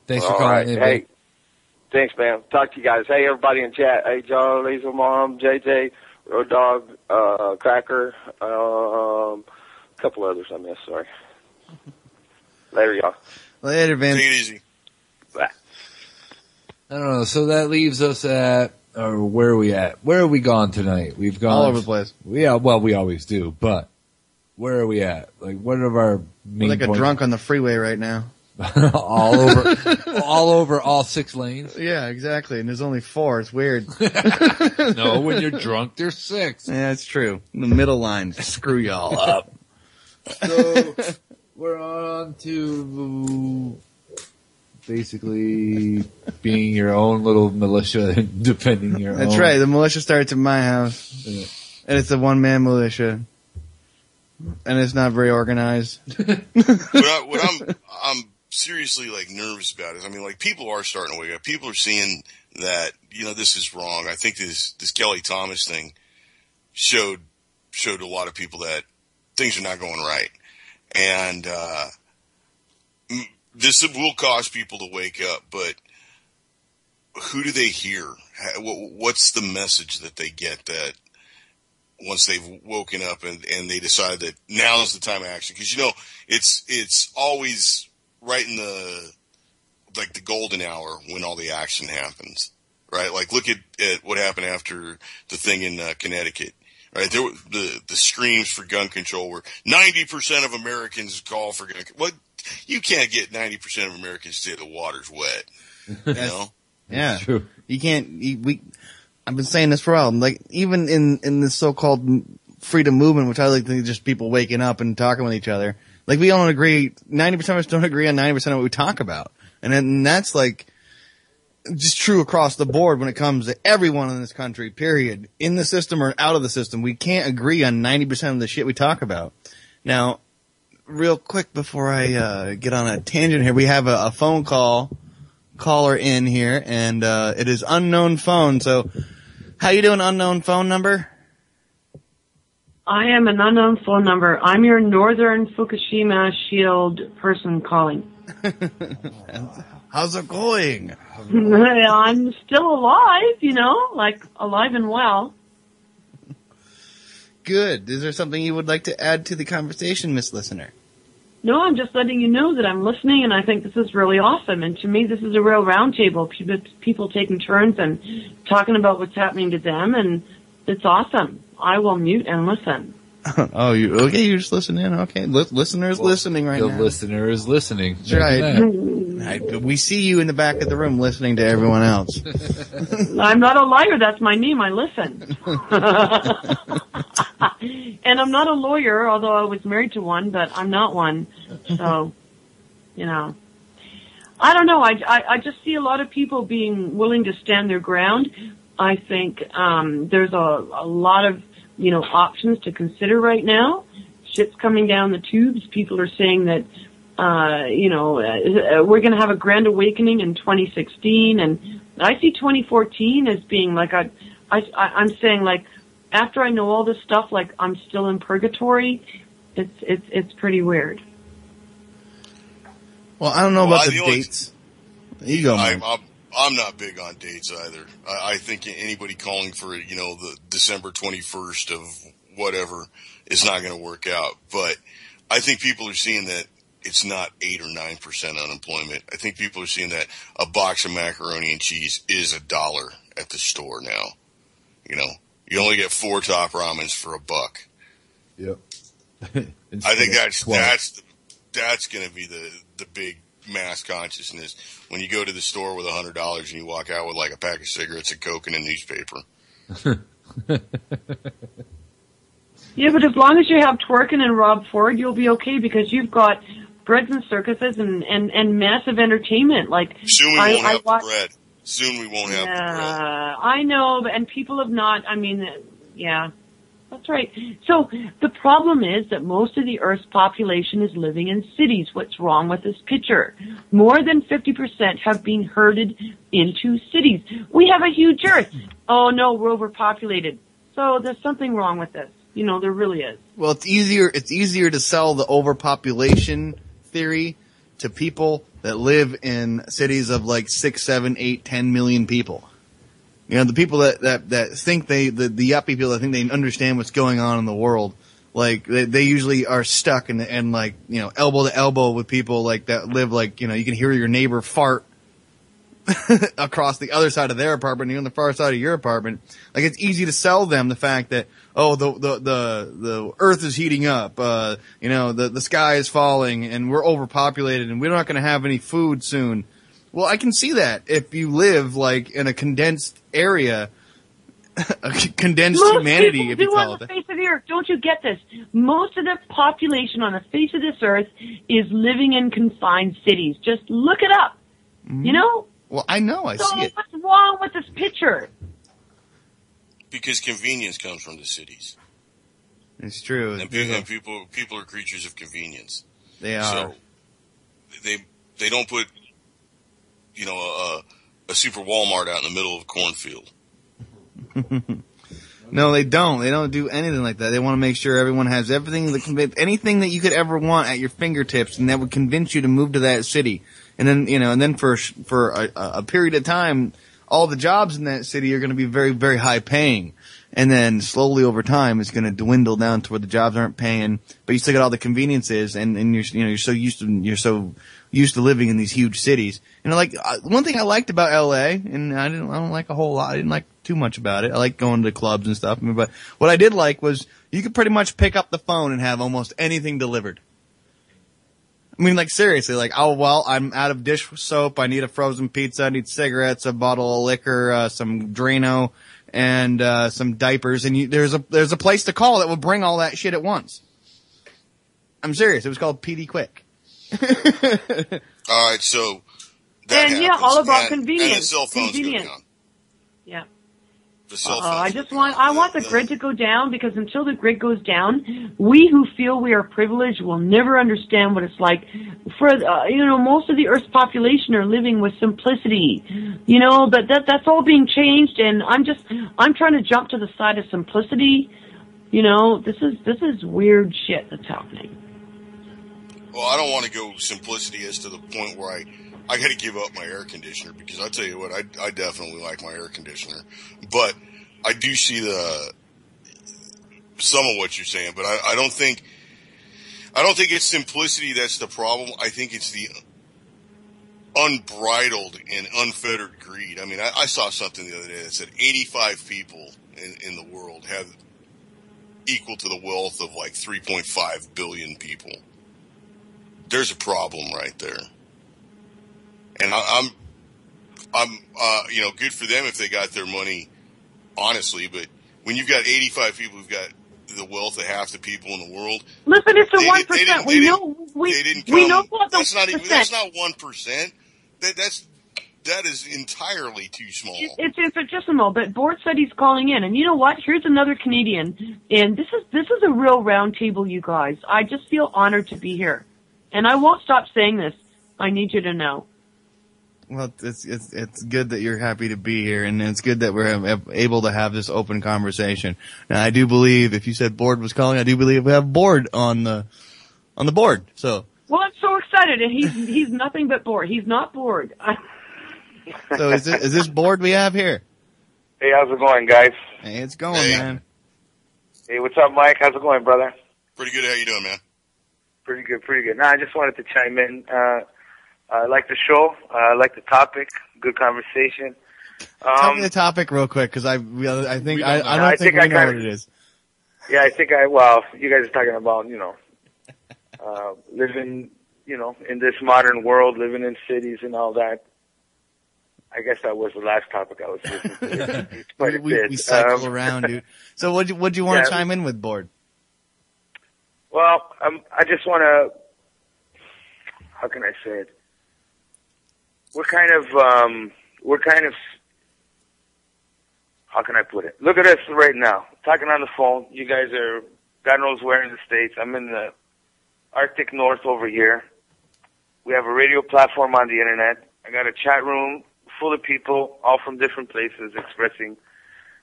Thanks for calling in. Hey, thanks, man. Talk to you guys. Hey, everybody in chat. Hey, John, Lisa, Mom, JJ, Road Dog, Cracker, a couple others I missed. Sorry. Later, y'all. Later, man. Take it easy. Bye. I don't know. So that leaves us at, or where are we at? Where have we gone tonight? We've gone all over the place. Yeah, well, we always do, but where are we at? Like, what are our main We're like points? a drunk on the freeway right now. all over all 6 lanes. Yeah, exactly. And there's only 4. It's weird. No, when you're drunk, there's 6. Yeah, it's true. The middle line. Screw y'all up. So we're on to basically being your own little militia and defending your own. That's right. The militia starts at my house. Yeah. And it's a one-man militia. And it's not very organized. What I'm seriously like nervous about is, I mean, like, people are starting to wake up. People are seeing that, you know, this is wrong. I think this Kelly Thomas thing showed a lot of people that things are not going right. And this will cause people to wake up, but who do they hear? What's the message that they get that once they've woken up and they decide that now is the time of action? Because, you know, it's always right in the golden hour when all the action happens, right? Like, look at what happened after the thing in Connecticut, right? There were the screams for gun control were 90% of Americans call for gun control. What? You can't get 90% of Americans to say the water's wet, you know? Yeah. True. You can't, I've been saying this for a while. Like, even in this so-called freedom movement, which I like to think is just people waking up and talking with each other. Like, we don't agree, 90% of us don't agree on 90% of what we talk about. And that's like, just true across the board when it comes to everyone in this country, period. In the system or out of the system. We can't agree on 90% of the shit we talk about. Now, real quick before I get on a tangent here, we have a phone caller in here, and it is unknown phone. So, how you doing, unknown phone number? I am an unknown phone number. I'm your Northern Fukushima Shield person calling. How's it going? I'm still alive, you know, like alive and well. Good. Is there something you would like to add to the conversation, Miss Listener? No, I'm just letting you know that I'm listening, and I think this is really awesome. And to me, this is a real roundtable. People taking turns and talking about what's happening to them, and it's awesome. I will mute and listen. Oh, okay? You just listen in. Okay, listener's listening right now. The listener is listening. That's right. We see you in the back of the room listening to everyone else. I'm not a liar. That's my name. I listen. And I'm not a lawyer, although I was married to one, but I'm not one. So, you know. I don't know. I just see a lot of people being willing to stand their ground. I think there's a lot of, you know, options to consider right now. Shit's coming down the tubes. People are saying that, we're going to have a grand awakening in 2016. And I see 2014 as being like, I'm saying, like, after I know all this stuff, like, I'm still in purgatory. It's pretty weird. Well, I don't know about the dates. You go, Mike. I'm not big on dates either. I think anybody calling for, the December 21st of whatever is not going to work out. But I think people are seeing that it's not 8 or 9% unemployment. I think people are seeing that a box of macaroni and cheese is $1 at the store now. You only get 4 top ramens for $1. Yep. I think that's going to be the big mass consciousness when you go to the store with $100 and you walk out with like a pack of cigarettes, a Coke, and a newspaper. Yeah, but as long as you have Twerkin and Rob Ford, you'll be okay because you've got breads and circuses and massive entertainment. Like soon we won't have the bread. Soon we won't have the bread. I know, and people have not. I mean, yeah. That's right. So the problem is that most of the Earth's population is living in cities. What's wrong with this picture? More than 50% have been herded into cities. We have a huge Earth. Oh no, we're overpopulated. So there's something wrong with this. There really is. Well, it's easier to sell the overpopulation theory to people that live in cities of like 6, 7, 8, 10 million people. The people that think the yuppie people that think they understand what's going on in the world, like they usually are stuck and like, elbow to elbow with people like that live like, you can hear your neighbor fart across the other side of their apartment, you're on the far side of your apartment. Like it's easy to sell them the fact that, the earth is heating up, the sky is falling and we're overpopulated and we're not going to have any food soon. Well, I can see that if you live like in a condensed area, a condensed humanity, if you call it that. Most people do on the face of the earth. Don't you get this? Most of the population on the face of this earth is living in confined cities. Just look it up. Mm-hmm. Well, I know. I see it. What's wrong with this picture? Because convenience comes from the cities. It's true. And people are creatures of convenience. They are. So they don't put a super Walmart out in the middle of a cornfield. No, they don't. They don't do anything like that. They want to make sure everyone has everything anything that you could ever want at your fingertips, and that would convince you to move to that city. And then, for a period of time, all the jobs in that city are going to be very, very high paying. And then slowly over time, it's going to dwindle down to where the jobs aren't paying, but you still got all the conveniences, and you're so used to living in these huge cities. One thing I liked about LA, and I don't like a whole lot. I didn't like too much about it. I like going to clubs and stuff. But what I did like was you could pretty much pick up the phone and have almost anything delivered. I mean, like seriously, like, oh well, I'm out of dish soap. I need a frozen pizza. I need cigarettes, a bottle of liquor, some Drano, and some diapers. And there's a place to call that will bring all that shit at once. I'm serious. It was called PD Quick. All right, so that happens. Yeah, all about convenience. And the cell phones go down. Yeah. The cell phones. I want the grid to go down, because until the grid goes down, we who feel we are privileged will never understand what it's like. For most of the Earth's population are living with simplicity. But that's all being changed, and I'm trying to jump to the side of simplicity. This is weird shit that's happening. Well, I don't want to go simplicity as to the point where I got to give up my air conditioner, because I tell you what, I definitely like my air conditioner, but I do see some of what you're saying, but I don't think it's simplicity that's the problem. I think it's the unbridled and unfettered greed. I mean, I saw something the other day that said 85 people in the world have equal to the wealth of like 3.5 billion people. There's a problem right there. And I'm good for them if they got their money honestly, but when you've got 85 people who've got the wealth of half the people in the world. Listen, it's the 1%. We know what the that's not 1%. That is entirely too small. It's infinitesimal, but Bort said he's calling in, and you know what? Here's another Canadian, and this is a real round table, you guys. I just feel honored to be here. And I won't stop saying this. I need you to know. Well, it's good that you're happy to be here, and it's good that we're able to have this open conversation. Now, I do believe if you said Board was calling, I do believe we have Board on the board. So. Well, I'm so excited, and he's nothing but bored. He's not bored. So is this Board we have here? Hey, how's it going, guys? Hey, it's going, man. Hey, what's up, Mike? How's it going, brother? Pretty good. How you doing, man? Pretty good, pretty good. I just wanted to chime in. I like the show. I like the topic. Good conversation. Tell me the topic real quick, because I think we know what it is. Yeah, you guys are talking about, living, in this modern world, living in cities and all that. I guess that was the last topic I was listening to. It's quite a bit. We cycle around, dude. So what'd you want to chime in with, Board? Well, I just want to, how can I say it? We're kind of, how can I put it? Look at us right now, talking on the phone. You guys are, God knows where in the States. I'm in the Arctic North over here. We have a radio platform on the internet. I got a chat room full of people, all from different places, expressing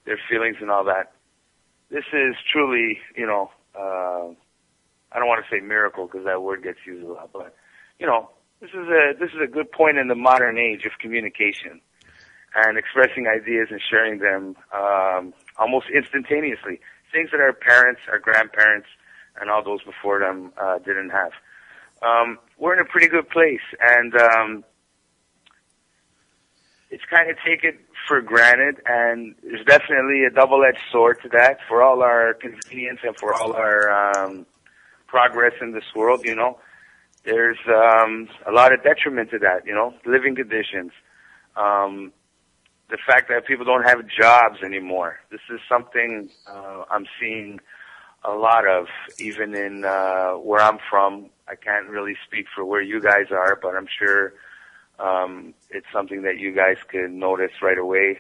their feelings and all that. This is truly, I don't want to say miracle because that word gets used a lot, but this is a good point in the modern age of communication and expressing ideas and sharing them almost instantaneously. Things that our parents, our grandparents, and all those before them didn't have. We're in a pretty good place, and it's kind of taken for granted, and there's definitely a double-edged sword to that for all our convenience and for all our progress in this world, There's a lot of detriment to that, living conditions. The fact that people don't have jobs anymore. This is something I'm seeing a lot of, even in where I'm from. I can't really speak for where you guys are, but I'm sure it's something that you guys could notice right away.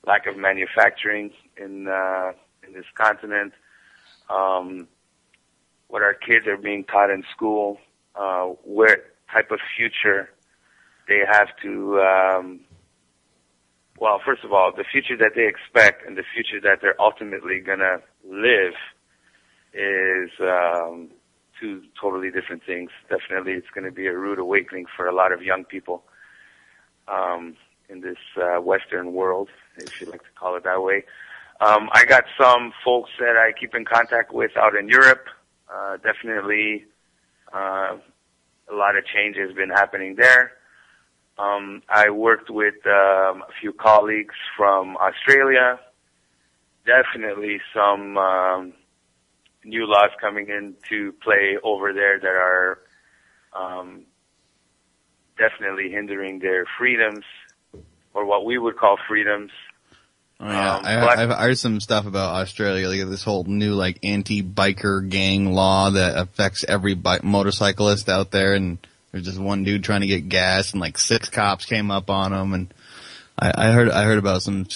Lack of manufacturing in this continent. What our kids are being taught in school, what type of future they have to, first of all, the future that they expect and the future that they're ultimately going to live is two totally different things. Definitely it's going to be a rude awakening for a lot of young people in this Western world, if you like to call it that way. I got some folks that I keep in contact with out in Europe. Definitely a lot of change has been happening there. I worked with a few colleagues from Australia. Definitely some new laws coming into play over there that are definitely hindering their freedoms, or what we would call freedoms. Oh, yeah. I've heard some stuff about Australia, like this whole new anti-biker gang law that affects every motorcyclist out there, and there's just one dude trying to get gas, and 6 cops came up on him, and I heard about some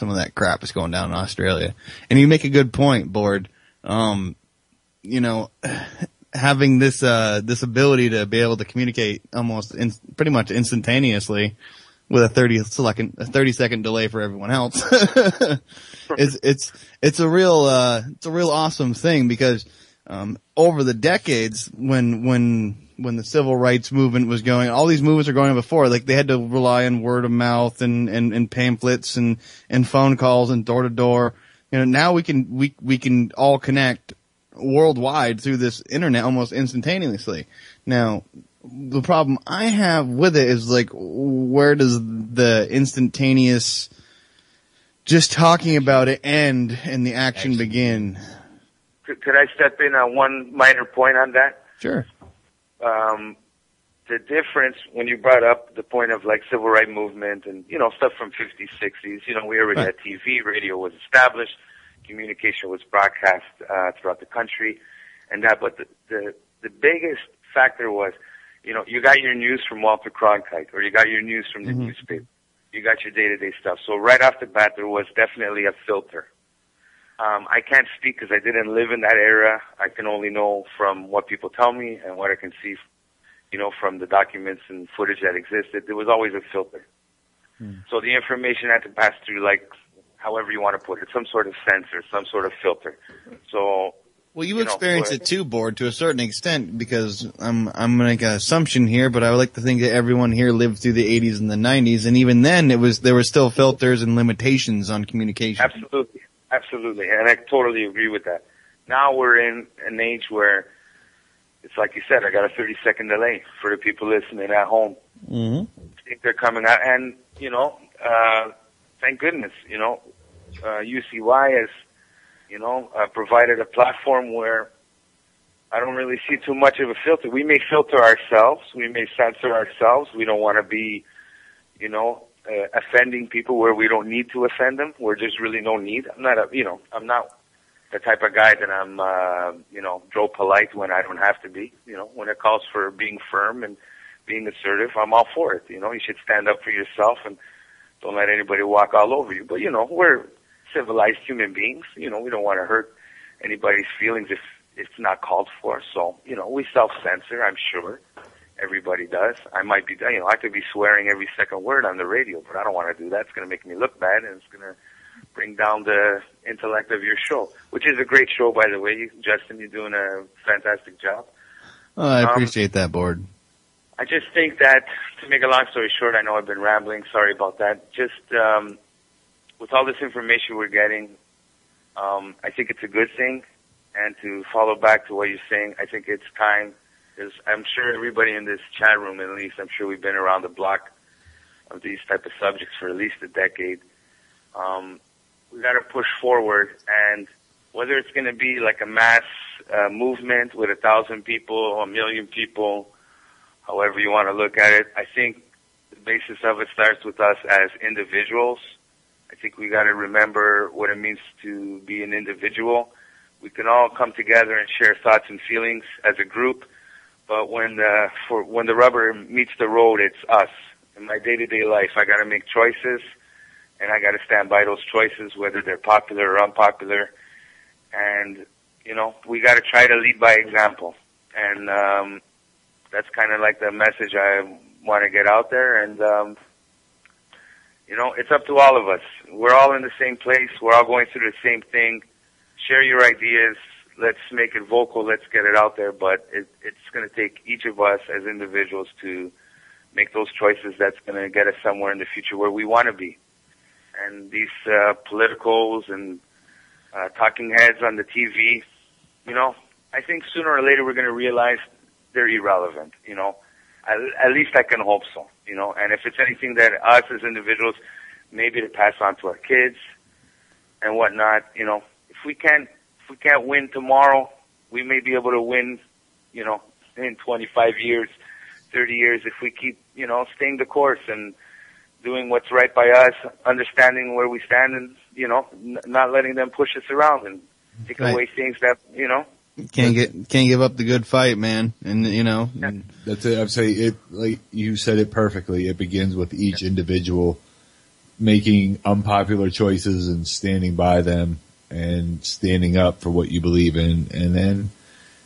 of that crap that's going down in Australia. And you make a good point, Board. Having this ability to be able to communicate almost pretty much instantaneously with a 30 second delay for everyone else. It's a real awesome thing, because over the decades when the civil rights movement was going, all these movements are going before, they had to rely on word of mouth and pamphlets and phone calls and door to door. Now we can all connect worldwide through this internet almost instantaneously. Now, the problem I have with it is where does the instantaneous just talking about it end and the action begin? Could I step in on one minor point on that? Sure. The difference when you brought up the point of civil rights movement and stuff from 50s, 60s, we already had TV, radio was established, communication was broadcast throughout the country, and that. But the biggest factor was, you got your news from Walter Cronkite, or you got your news from the newspaper. You got your day-to-day stuff. So right off the bat, there was definitely a filter. I can't speak because I didn't live in that era. I can only know from what people tell me and what I can see, from the documents and footage that existed, there was always a filter. So the information had to pass through, like, however you want to put it, some sort of sensor, some sort of filter. So, well, you experience it too, Board, to a certain extent, because I'm going to make an assumption here, but I would like to think that everyone here lived through the 80s and the 90s, and even then there were still filters and limitations on communication. Absolutely, and I totally agree with that. Now we're in an age where it's like you said, I got a 30-second delay for the people listening at home. Mm-hmm. I think they're coming out, and, thank goodness, UCY has, provided a platform where I don't really see too much of a filter. We may filter ourselves. We may censor ourselves. We don't want to be, offending people where we don't need to offend them, where there's really no need. I'm not the type of guy that I'm, Joe polite when I don't have to be. When it calls for being firm and being assertive, I'm all for it. You should stand up for yourself and don't let anybody walk all over you. But, we're civilized human beings. We don't want to hurt anybody's feelings if it's not called for. So, we self-censor, I'm sure. Everybody does. I might be, I could be swearing every second word on the radio, but I don't want to do that. It's going to make me look bad, and it's going to bring down the intellect of your show, which is a great show, by the way. Justyn, you're doing a fantastic job. Oh, I appreciate that, Board. I just think that, to make a long story short, I know I've been rambling. Sorry about that. Just with all this information we're getting, I think it's a good thing. And to follow back to what you're saying, I think it's time. Because I'm sure everybody in this chat room, at least, I'm sure we've been around the block of these type of subjects for at least a decade. We got to push forward, and whether it's going to be like a mass movement with 1,000 people, 1,000,000 people, however you want to look at it, I think the basis of it starts with us as individuals. I think we got to remember what it means to be an individual. We can all come together and share thoughts and feelings as a group, but when the rubber meets the road, it's us. In my day-to-day life, I got to make choices, and I got to stand by those choices, whether they're popular or unpopular. And we got to try to lead by example. And that's kind of like the message I want to get out there. And it's up to all of us. We're all in the same place. We're all going through the same thing. Share your ideas. Let's make it vocal. Let's get it out there. But it's going to take each of us as individuals to make those choices that's going to get us somewhere in the future where we want to be. And these politicals and talking heads on the TV, I think sooner or later we're going to realize they're irrelevant. At least I can hope so. And if it's anything that us as individuals maybe to pass on to our kids and whatnot, if we can't win tomorrow, we may be able to win, in 25 years, 30 years, if we keep, staying the course and doing what's right by us, understanding where we stand, and, not letting them push us around and take away things that, Can't give up the good fight, man. And, That's it. I'd say it, like you said it perfectly. It begins with each individual making unpopular choices and standing by them and standing up for what you believe in. And then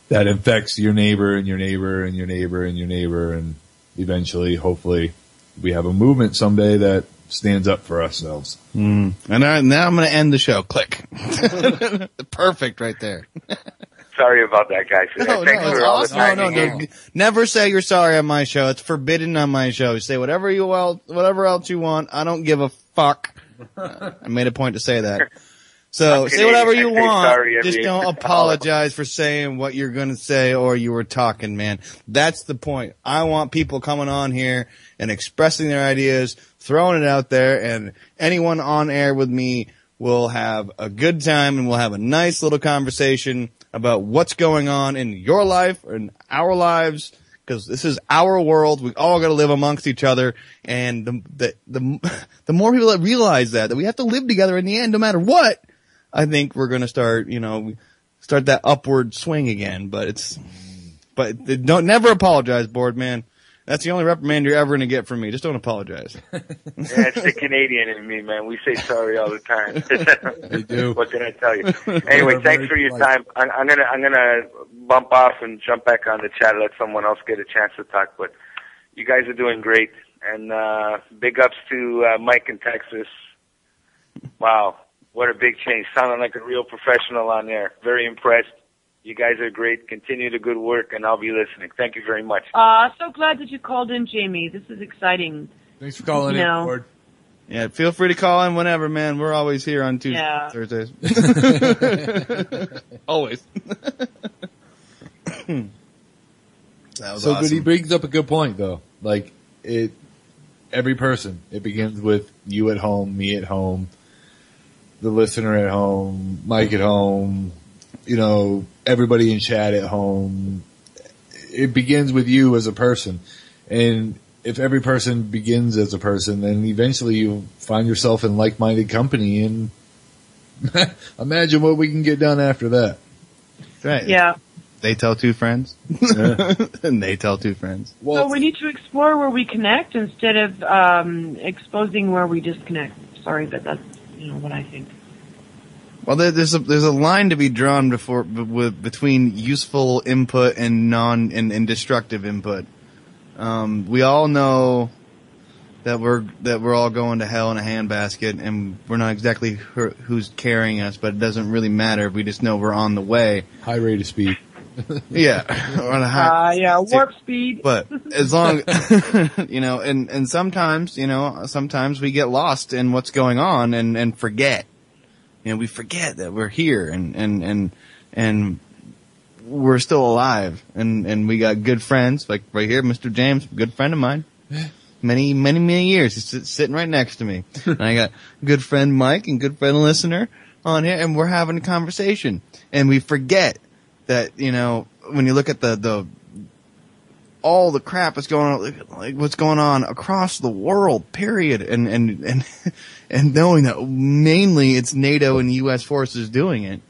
that infects your neighbor and your neighbor and your neighbor and your neighbor. And eventually, hopefully, we have a movement someday that stands up for ourselves. And now I'm going to end the show. Click. Perfect right there. Sorry about that, guys. No, it's awesome. No. Never say you're sorry on my show. It's forbidden on my show. Say whatever else you want. I don't give a fuck. I made a point to say that. So say whatever you want. Just don't apologize for saying what you're going to say or you were talking, man. That's the point. I want people coming on here and expressing their ideas, throwing it out there, and anyone on air with me will have a good time and we'll have a nice little conversation about what's going on in your life or in our lives, because this is our world. We all got to live amongst each other, and the more people that realize that we have to live together in the end, no matter what, I think we're going to start that upward swing again. But never apologize, Board man. That's the only reprimand you're ever going to get from me. Just don't apologize. That's the Canadian in me, man. We say sorry all the time. They do. What can I tell you? Anyway, thanks for your time. I'm gonna bump off and jump back on the chat. Let someone else get a chance to talk. But you guys are doing great, and big ups to Mike in Texas. Wow, what a big change! Sounding like a real professional on there. Very impressed. You guys are great. Continue the good work, and I'll be listening. Thank you very much. So glad that you called in, Jamie. This is exciting. Thanks for calling in, Ford. Yeah, feel free to call in whenever, man. We're always here on Tuesdays, Thursdays. Always. That was so, awesome. but he brings up a good point, though. Like, every person, it begins with you at home, me at home, the listener at home, Mike at home, everybody in chat at home. It begins with you as a person. And if every person begins as a person, then eventually you find yourself in like-minded company, and imagine what we can get done after that. Right. Yeah. They tell two friends. And they tell two friends. Well, so we need to explore where we connect instead of exposing where we disconnect. Sorry, but that's what I think. Well, there's a line to be drawn between useful input and and destructive input. We all know that we're all going to hell in a handbasket, and we're not exactly who's carrying us, but it doesn't really matter. We just know we're on the way. High rate of speed. Yeah, we're on a high. Warp speed. But as long, and sometimes we get lost in what's going on and forget. We forget that we're here and we're still alive, and we got good friends, like right here, Mr. James, good friend of mine. Many years. He's sitting right next to me. And I got good friend Mike and good friend listener on here, and we're having a conversation. And we forget that, when you look at all the crap that's going on, like what's going on across the world, period, and knowing that mainly it's NATO and U.S. forces doing it,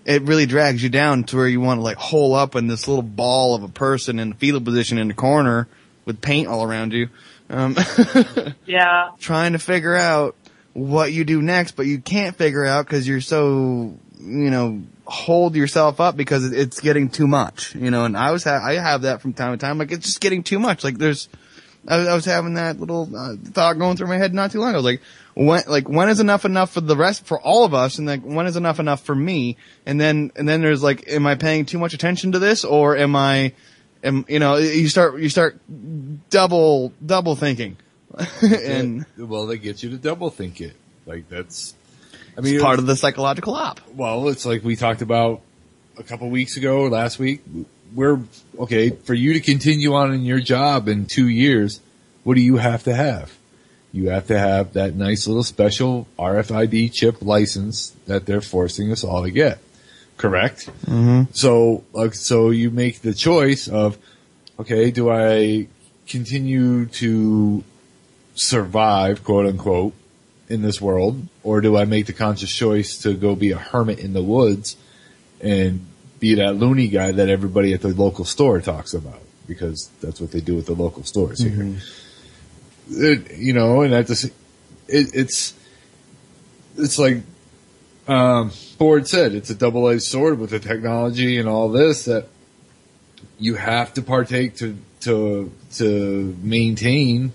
it really drags you down to where you want to like hole up in this little ball of a person in a fetal position in the corner with paint all around you. Yeah. Trying to figure out what you do next, but you can't figure out because you're so, hold yourself up because it's getting too much, and I have that from time to time. Like, it's just getting too much. Like, I was having that little thought going through my head not too long. I was like, when is enough for all of us? And like, when is enough for me? And then there's like, am I paying too much attention to this, or you start double thinking. And well, they get you to double think it. Like, that's, it's part of the psychological op. Well, it's like we talked about a couple weeks ago or last week. We're okay for you to continue on in your job in 2 years. What do you have to have? You have to have that nice little special RFID chip license that they're forcing us all to get. Correct? Mm-hmm. So you make the choice of, okay, do I continue to survive, quote unquote, in this world, or do I make the conscious choice to go be a hermit in the woods and be that loony guy that everybody at the local store talks about, because that's what they do at the local stores here. Mm-hmm. And it's like Ford said, it's a double-edged sword with the technology and all this that you have to partake to maintain,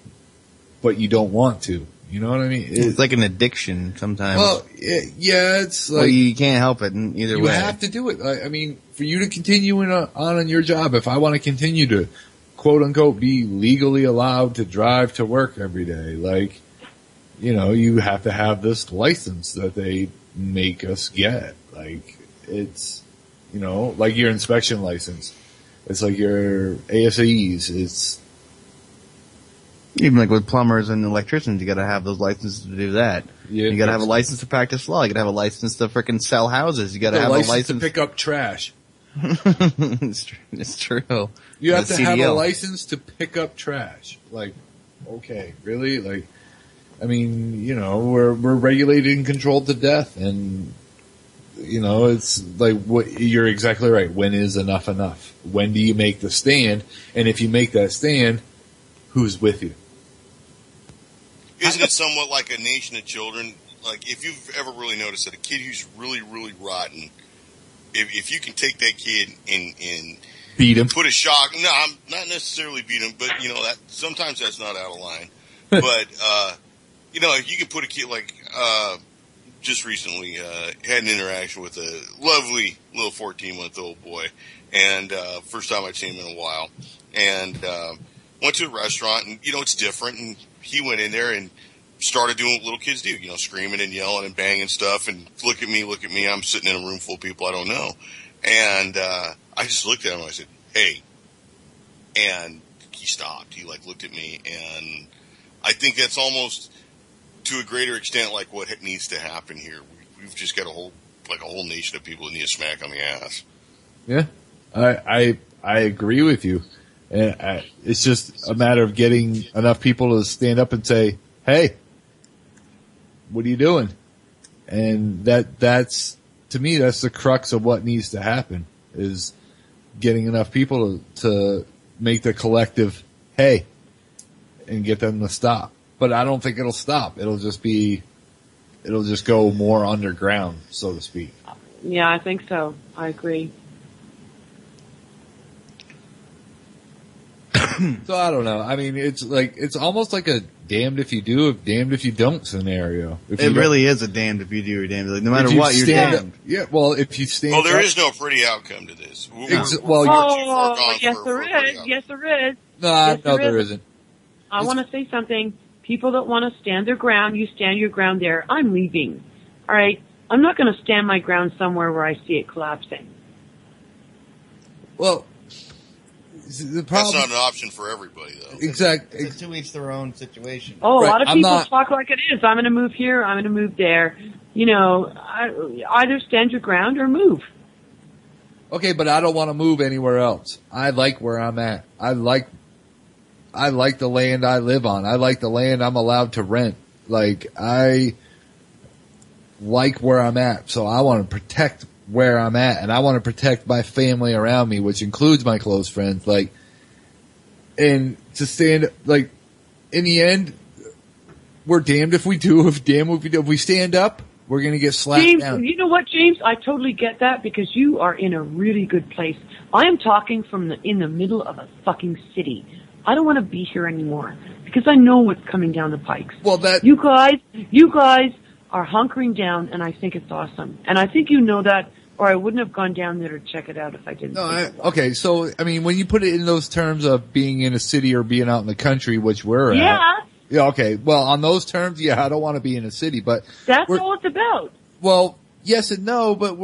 but you don't want to. You know what I mean? It's like an addiction sometimes. Well, yeah, it's like, you can't help it in either way. You have to do it. I mean, for you to continue on your job, if I want to continue to, quote unquote, be legally allowed to drive to work every day, like, you have to have this license that they make us get. Like, it's, like your inspection license. It's like your ASAEs. It's, even like with plumbers and electricians, you gotta have those licenses to do that. Yeah, you gotta have a license to practice law. You gotta have a license to frickin' sell houses. You gotta have a license to pick up trash. It's true. You have to have a license to pick up trash. Like, okay, really? Like, I mean, we're regulated and controlled to death, and it's like what you're exactly right. When is enough enough? When do you make the stand? And if you make that stand, who's with you? Isn't it somewhat like a nation of children? Like, if you've ever really noticed that a kid who's really, really rotten, if you can take that kid and beat him, put a shock. No, I'm not necessarily beat him, but that sometimes that's not out of line. But if you can put a kid like just recently had an interaction with a lovely little 14-month-old boy, and first time I'd seen him in a while, and went to a restaurant, and it's different, and he went in there and started doing what little kids do, screaming and yelling and banging stuff, and look at me, I'm sitting in a room full of people I don't know. And I just looked at him and I said, hey. And he stopped. He looked at me, and I think that's almost to a greater extent like what needs to happen here. We've just got a whole nation of people that need a smack on the ass. Yeah. I agree with you. And it's just a matter of getting enough people to stand up and say, hey, what are you doing? And that's, to me, that's the crux of what needs to happen, is getting enough people to make the collective, hey, and get them to stop. But I don't think it'll stop. It'll just go more underground, so to speak. Yeah, I think so. I agree. So I don't know. I mean, it's almost like a damned if you do, damned if you don't scenario. It really is a damned if you do or damned. Like, no matter what, you're damned. Yeah, well, if you stand well, there is no pretty outcome to this. Yes, there is. Yes, there is. No, there isn't. I want to say something. People that want to stand their ground, you stand your ground there. I'm leaving. All right? I'm not going to stand my ground somewhere where I see it collapsing. Well, the problem, that's not an option for everybody, though. Exactly. It's to each their own situation. Oh, right. A lot of people talk like it is. I'm going to move here. I'm going to move there. Either stand your ground or move. Okay, but I don't want to move anywhere else. I like where I'm at. I like the land I live on. I like the land I'm allowed to rent. I like where I'm at. So I want to protect where I'm at, and I want to protect my family around me, which includes my close friends. And to stand, in the end, we're damned if we do, damned if we do. If we stand up, we're going to get slapped James, down. You know what, James? I totally get that, because you are in a really good place. I am talking in the middle of a fucking city. I don't want to be here anymore, because I know what's coming down the pikes. Well, you guys are hunkering down, and I think it's awesome. And I think you know that, or I wouldn't have gone down there to check it out if I didn't. Okay, so, I mean, when you put it in those terms of being in a city or being out in the country, which we're at. Yeah, okay. Well, on those terms, yeah, I don't want to be in a city, but. That's all it's about. Well, yes and no, but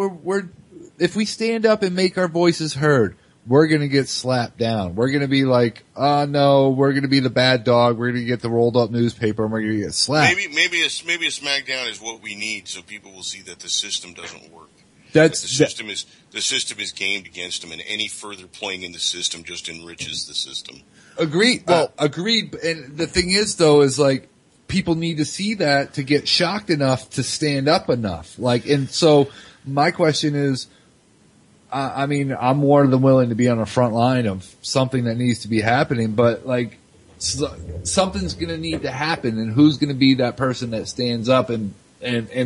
if we stand up and make our voices heard, we're going to get slapped down. We're going to be like, oh no, we're going to be the bad dog. We're going to get the rolled up newspaper and we're going to get slapped. Maybe a smackdown is what we need, so people will see that the system doesn't work. The system is gamed against them, and any further playing in the system just enriches the system. Agreed. Well, agreed. And the thing is, though, is people need to see that to get shocked enough to stand up enough. And so my question is, I mean, I'm more than willing to be on the front line of something that needs to be happening, but something's going to need to happen, and who's going to be that person that stands up and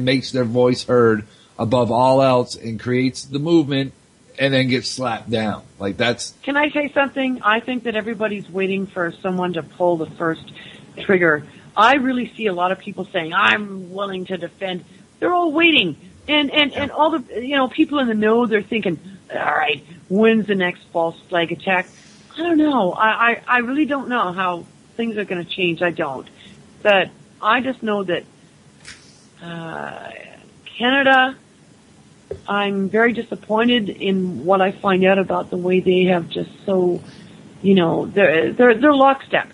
makes their voice heard above all else and creates the movement and then gets slapped down. That's. Can I say something? I think that everybody's waiting for someone to pull the first trigger. I really see a lot of people saying, I'm willing to defend. They're all waiting. And all the, people in the know, they're thinking, all right, when's the next false flag attack? I don't know. I really don't know how things are going to change. I don't. But I just know that, Canada, I'm very disappointed in what I find out about the way they have just so, they're lockstep.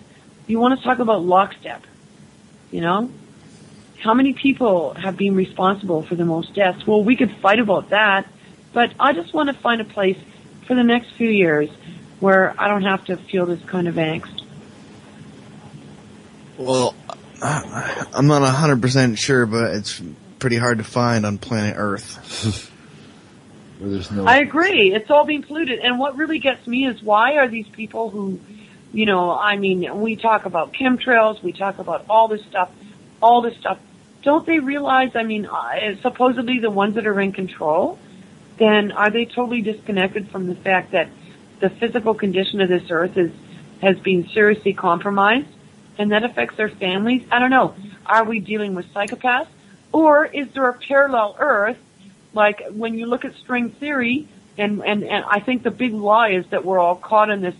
You want to talk about lockstep, How many people have been responsible for the most deaths? Well, we could fight about that, but I just want to find a place for the next few years where I don't have to feel this kind of angst. Well, I'm not 100% sure, but it's pretty hard to find on planet Earth. where there's no. I agree. It's all being polluted. And what really gets me is why are these people who, you know, I mean, we talk about chemtrails, we talk about all this stuff. Don't they realize, I mean, supposedly the ones that are in control, then are they totally disconnected from the fact that the physical condition of this earth has been seriously compromised, and that affects their families? I don't know. Are we dealing with psychopaths? Or is there a parallel earth, like when you look at string theory, and I think the big lie is that we're all caught in this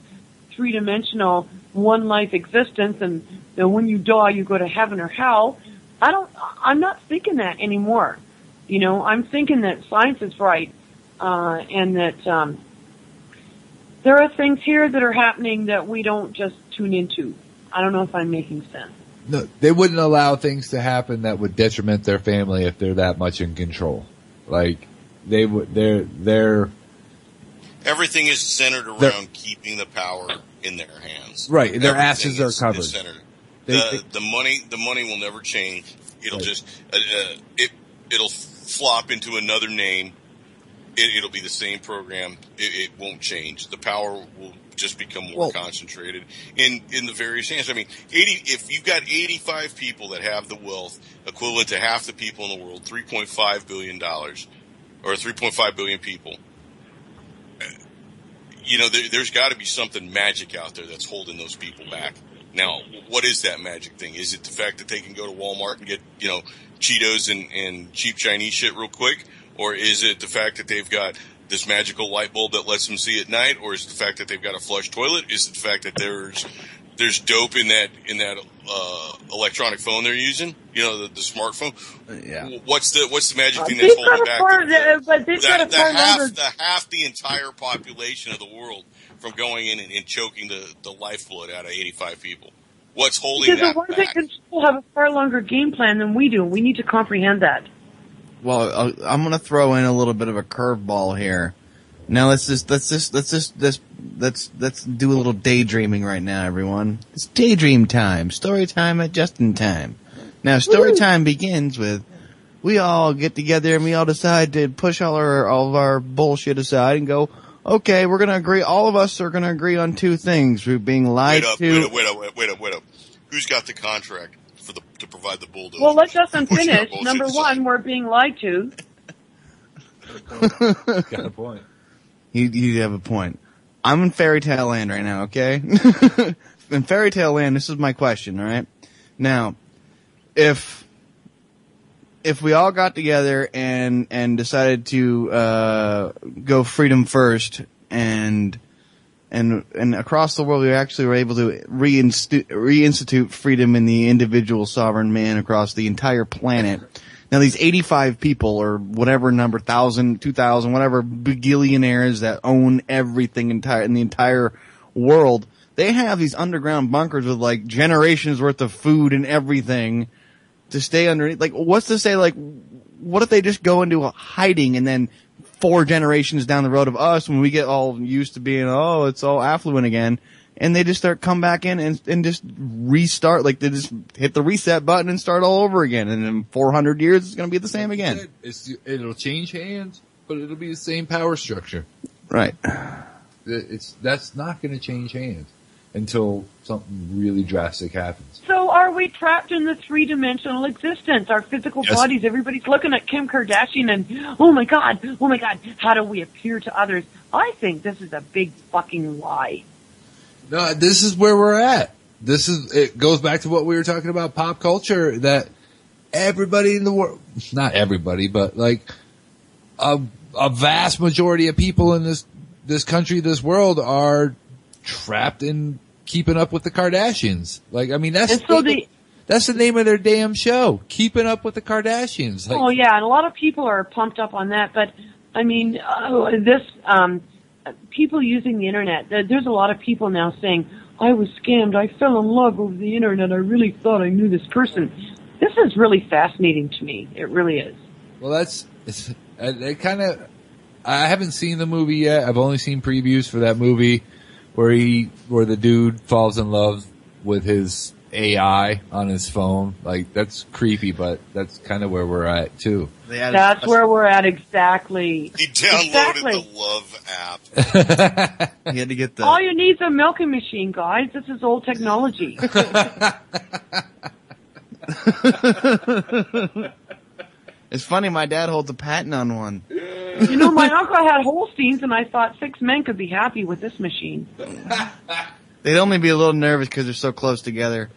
three-dimensional one-life existence, and you know, when you die, you go to heaven or hell. I'm not thinking that anymore. You know, I'm thinking that science is right, and that there are things here that are happening that we don't just tune into. I don't know if I'm making sense. No, they wouldn't allow things to happen that would detriment their family if they're that much in control. Like, they're everything is centered around keeping the power in their hands. Right, their Everything asses are covered. is centered. The money will never change. It'll just it'll flop into another name. It'll be the same program. It won't change. The power will just become more concentrated in the various hands. I mean, if you've got 85 people that have the wealth equivalent to half the people in the world, $3.5 billion, or 3.5 billion people, you know, there's got to be something magic out there that's holding those people back. Now, what is that magic thing? Is it the fact that they can go to Walmart and get, you know, Cheetos and cheap Chinese shit real quick? Or is it the fact that they've got this magical light bulb that lets them see at night? Or is it the fact that they've got a flush toilet? Is it the fact that there's dope in that electronic phone they're using? You know, the smartphone? Yeah. What's the magic thing that's holding back But they've got half the entire population of the world from going in and choking the lifeblood out of 85 people? What's holding because that the ones back? that control have a far longer game plan than we do. We need to comprehend that. Well, I'm gonna throw in a little bit of a curveball here. Now let's do a little daydreaming right now, everyone. It's daydream time, story time at Justyn time. Now, story time begins with we all get together and we all decide to push all of our bullshit aside and go, okay, we're gonna agree. All of us are gonna agree on two things: we're being lied to. Wait up. Who's got the contract to provide the bulldozer? Well, let Justin finish. Number one, we're being lied to. Got a point. You have a point. I'm in fairy tale land right now, okay? In fairy tale land, this is my question, all right? Now, if we all got together and decided to go freedom first and across the world we actually were able to reinstitute freedom in the individual sovereign man across the entire planet. Now these 85 people or whatever number, 1,000, 2,000, whatever billionaires that own everything in the entire world, they have these underground bunkers with like generations worth of food and everything to stay underneath. Like, what's to say, like, what if they just go into hiding and then 4 generations down the road of us, when we get all used to being, it's all affluent again, and they just come back in and just restart, like they just hit the reset button and start all over again, and in 400 years it's going to be the same again. It'll change hands, but it'll be the same power structure. Right. That's not going to change hands until something really drastic happens. So are we trapped in the three-dimensional existence, our physical bodies? Everybody's looking at Kim Kardashian and, oh my God, how do we appear to others? I think this is a big fucking lie. No, this is where we're at. It goes back to what we were talking about, pop culture, that everybody in the world, not everybody, but like a vast majority of people in this country, this world are trapped in keeping up with the Kardashians. Like, I mean, that's the name of their damn show, Keeping Up with the Kardashians. Like, oh yeah, and a lot of people are pumped up on that, but I mean, people using the internet, there's a lot of people now saying, I was scammed, I fell in love over the internet, I really thought I knew this person. This is really fascinating to me. It really is. Well, I haven't seen the movie yet. I've only seen previews for that movie where the dude falls in love with his AI on his phone. Like, that's creepy, but that's kind of where we're at too. That's where we're at exactly. He downloaded the Love app. He had to get the. All you need is a milking machine, guys. This is old technology. It's funny, my dad holds a patent on one. You know, my uncle had Holsteins, and I thought 6 men could be happy with this machine. They'd only be a little nervous because they're so close together.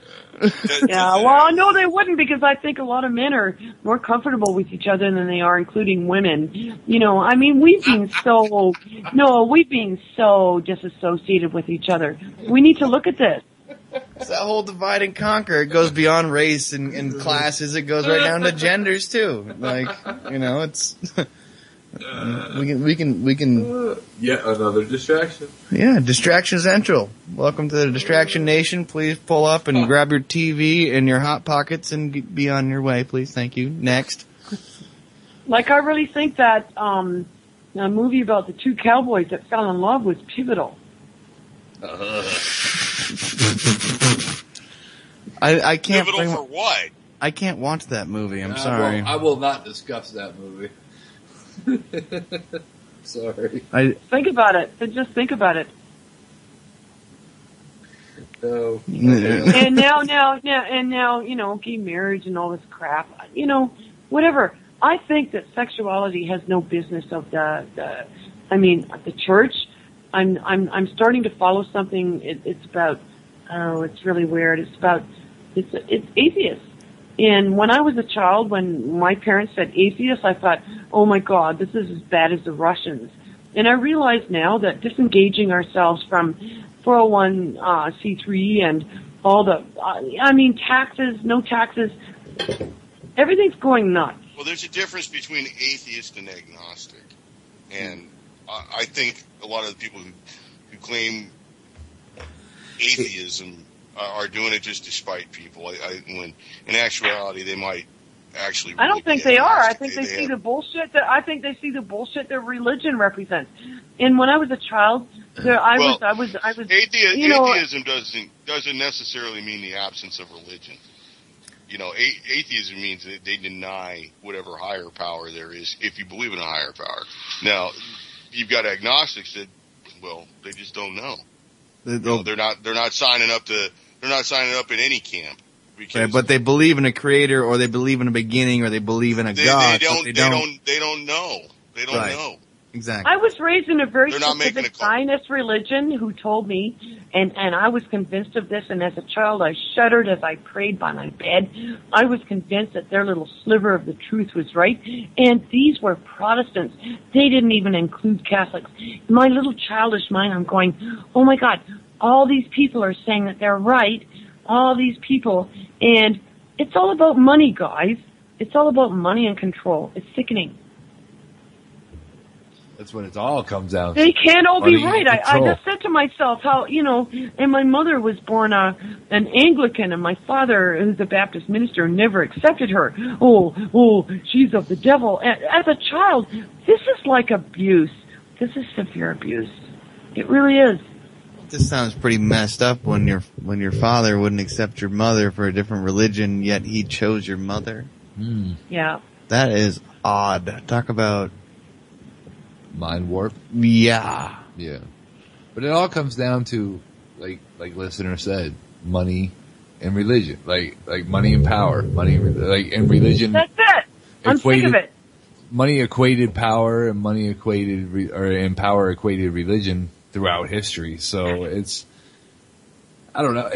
Yeah, well, no, they wouldn't, because I think a lot of men are more comfortable with each other than they are, including women. You know, I mean, we've been so disassociated with each other. We need to look at this. It's that whole divide and conquer. It goes beyond race and classes. It goes right down to genders too. Like, you know, it's we can. Yet another distraction. Yeah, Distraction Central. Welcome to the Distraction Nation. Please pull up and grab your TV and your Hot Pockets and be on your way, please. Thank you. Next. Like, I really think that a movie about the two cowboys that fell in love was pivotal. I can't. Pivotal for what? I can't watch that movie. I'm sorry. I will not discuss that movie. Sorry. Think about it. Just think about it. No. And now, you know, gay marriage and all this crap. You know, whatever. I think that sexuality has no business of the church. I'm starting to follow something. It's about. Oh, it's really weird. It's atheists. And when I was a child, when my parents said atheist, I thought, oh my God, this is as bad as the Russians. And I realize now that disengaging ourselves from 401c3 and all the, taxes, no taxes, everything's going nuts. Well, there's a difference between atheist and agnostic. And I think a lot of the people who claim atheism are doing it just to spite people. When in actuality they might actually. I don't think they are. I think they see the bullshit that religion represents. And when I was a child, I was. Atheism doesn't necessarily mean the absence of religion. You know, atheism means that they deny whatever higher power there is. If you believe in a higher power, now you've got agnostics that, well, they just don't know. They're not signing up in any camp. Right, but they believe in a creator, or they believe in a beginning, or they believe in a God. They don't know. They don't know. Exactly. I was raised in a very specific Zionist religion who told me, and I was convinced of this, and as a child I shuddered as I prayed by my bed. I was convinced that their little sliver of the truth was right, and these were Protestants. They didn't even include Catholics. In my little childish mind, I'm going, oh my God, all these people are saying that they're right, all these people, and it's all about money, guys. It's all about money and control. It's sickening. That's what it all comes down to. They can't all be right. I just said to myself how, you know, and my mother was born an Anglican, and my father, who's a Baptist minister, never accepted her. Oh, she's of the devil. As a child, this is like abuse. This is severe abuse. It really is. This sounds pretty messed up when your father wouldn't accept your mother for a different religion, yet he chose your mother. Yeah. That is odd. Talk about mind warp. Yeah. But it all comes down to, like listener said, money and religion. Like money and power. And religion. That's it. I'm sick of it. Money equated power, and money equated and power equated religion throughout history. So it's, I don't know.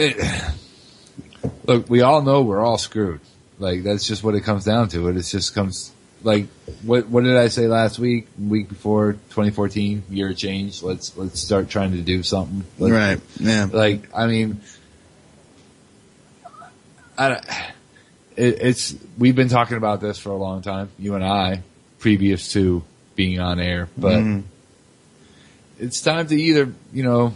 Look, we all know we're all screwed. Like, that's just what it comes down to. It just comes, like, what did I say last week before 2014, year of change? Let's start trying to do something. Right. Yeah. Like, I mean, we've been talking about this for a long time, you and I, previous to being on air, but it's time to either, you know,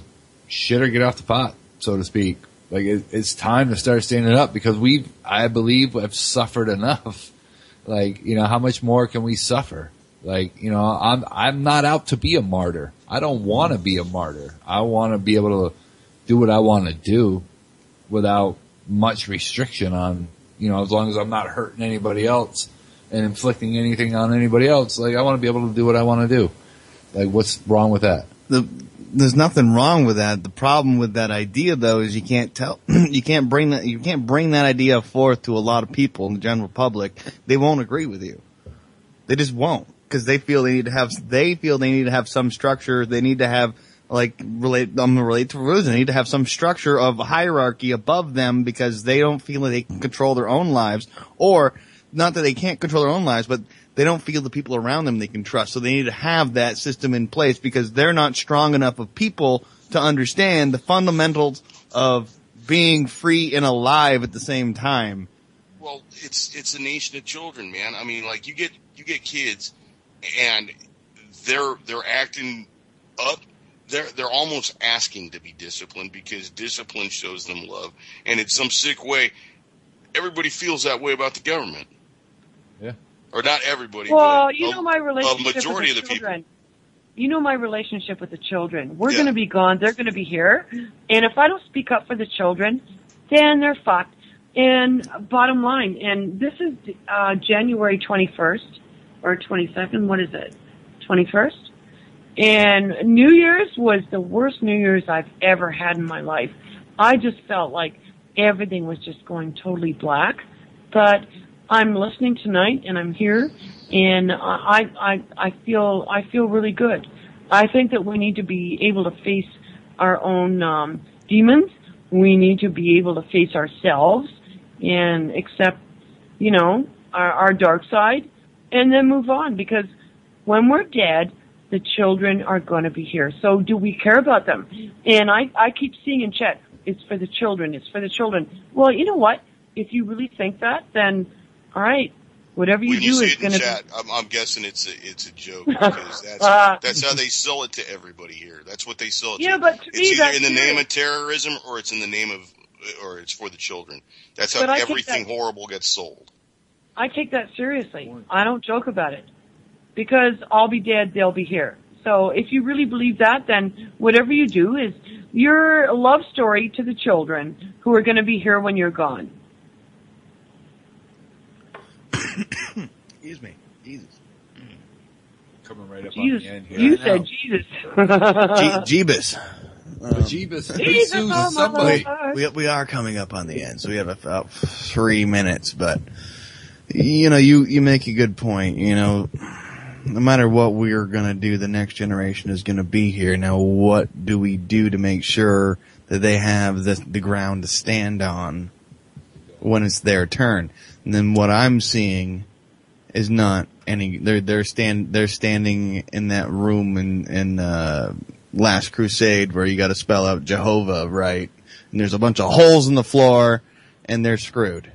shit or get off the pot, so to speak. Like, it's time to start standing up, because I believe, have suffered enough. Like, you know, how much more can we suffer? Like, you know, I'm not out to be a martyr. I don't want to be a martyr. I want to be able to do what I want to do without much restriction on, as long as I'm not hurting anybody else and inflicting anything on anybody else. Like, I want to be able to do what I want to do. Like, what's wrong with that? There's nothing wrong with that. The problem with that idea, though, is you can't bring that idea forth to a lot of people in the general public. They won't agree with you. They just won't, because they feel they need to have some structure. They need to have, I'm gonna relate to religion. They need to have some structure of hierarchy above them, because they don't feel that they can control their own lives, or not that they can't control their own lives, but they don't feel the people around them they can trust. So they need to have that system in place, because they're not strong enough of people to understand the fundamentals of being free and alive at the same time. Well, it's a nation of children, man. I mean, like, you get kids and they're acting up. They're almost asking to be disciplined, because discipline shows them love. And in some sick way, everybody feels that way about the government. Yeah. Or not everybody, well, but my relationship a majority with of the children. people. You know my relationship with the children. We're Yeah. going to be gone. They're going to be here. And if I don't speak up for the children, then they're fucked. And bottom line, and this is January 21st or 22nd. What is it? 21st? And New Year's was the worst New Year's I've ever had in my life. I just felt like everything was just going totally black. But I'm listening tonight, and I'm here, and I feel really good. I think that we need to be able to face our own demons. We need to be able to face ourselves and accept, our dark side, and then move on. Because when we're dead, the children are going to be here. So do we care about them? And I keep seeing in chat, it's for the children. It's for the children. Well, you know what? If you really think that, then all right, whatever you When do you see is it in going to chat, I'm guessing it's a joke, because that's how they sell it to everybody here. That's what they sell it to. Yeah, but to me, it's either that's in the name serious. of terrorism, or it's in the name of, or it's for the children. That's how But I take everything that- horrible gets sold. I take that seriously. I don't joke about it. Because I'll be dead, they'll be here. So if you really believe that, then whatever you do is your love story to the children who are going to be here when you're gone. Excuse me. Jesus. Coming right up Jesus. on the end here. You said Jesus. Jeebus. Jeebus. Jesus, Susan, oh my somebody. Lord. We are coming up on the end, so we have about 3 minutes, but you make a good point. No matter what we're gonna do, the next generation is gonna be here. Now, what do we do to make sure that they have the ground to stand on when it's their turn? And then what I'm seeing is not any. They're standing in that room in Last Crusade where you got to spell out Jehovah, right? And there's a bunch of holes in the floor, and they're screwed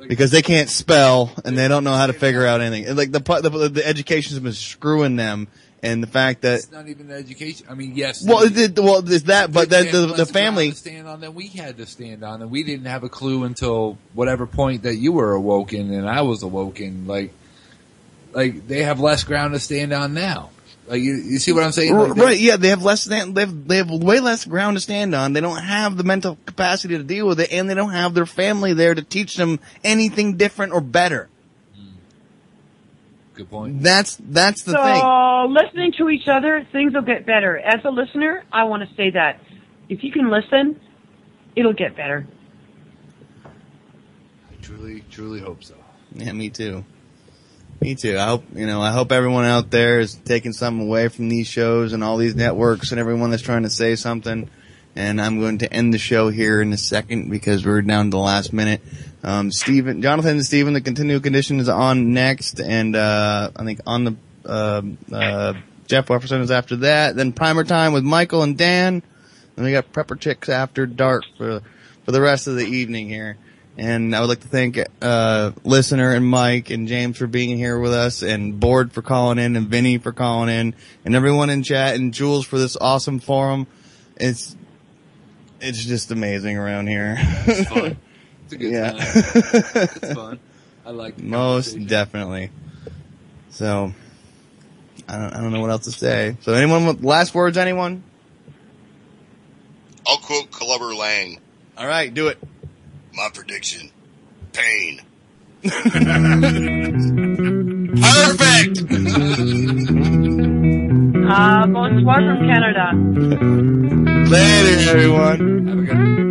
because they can't spell and they don't know how to figure out anything. And like the education system is screwing them, and the fact that It's not even education. I mean, yes. there's that, but then the family. To stand on that we had to stand on, and we didn't have a clue until whatever point that you were awoken and I was awoken. Like they have less ground to stand on now. Like you see what I'm saying? Like Right, yeah, they have they have way less ground to stand on. They don't have the mental capacity to deal with it, and they don't have their family there to teach them anything different or better. Good point. That's the thing. So listening to each other, things will get better. As a listener, I want to say that if you can listen, it'll get better. I truly hope so. Yeah, me too. Me too. I hope everyone out there is taking something away from these shows and all these networks and everyone that's trying to say something. And I'm going to end the show here in a second because we're down to the last minute. Jonathan and Steven, the continual condition is on next, and I think on the Jeff Jefferson is after that. Then Primer Time with Michael and Dan. And we got Prepper Chicks after dark for the rest of the evening here. And I would like to thank Listener and Mike and James for being here with us, and Board for calling in, and Vinny for calling in, and everyone in chat, and Jules for this awesome forum. It's just amazing around here. It's fun. It's a good time. It's fun. I like the Most definitely. So I don't know what else to say. So anyone with last words? Anyone? I'll quote Clubber Lang. All right, do it. My prediction, pain. Perfect! Bonsoir from Canada. Later, everyone. Have a good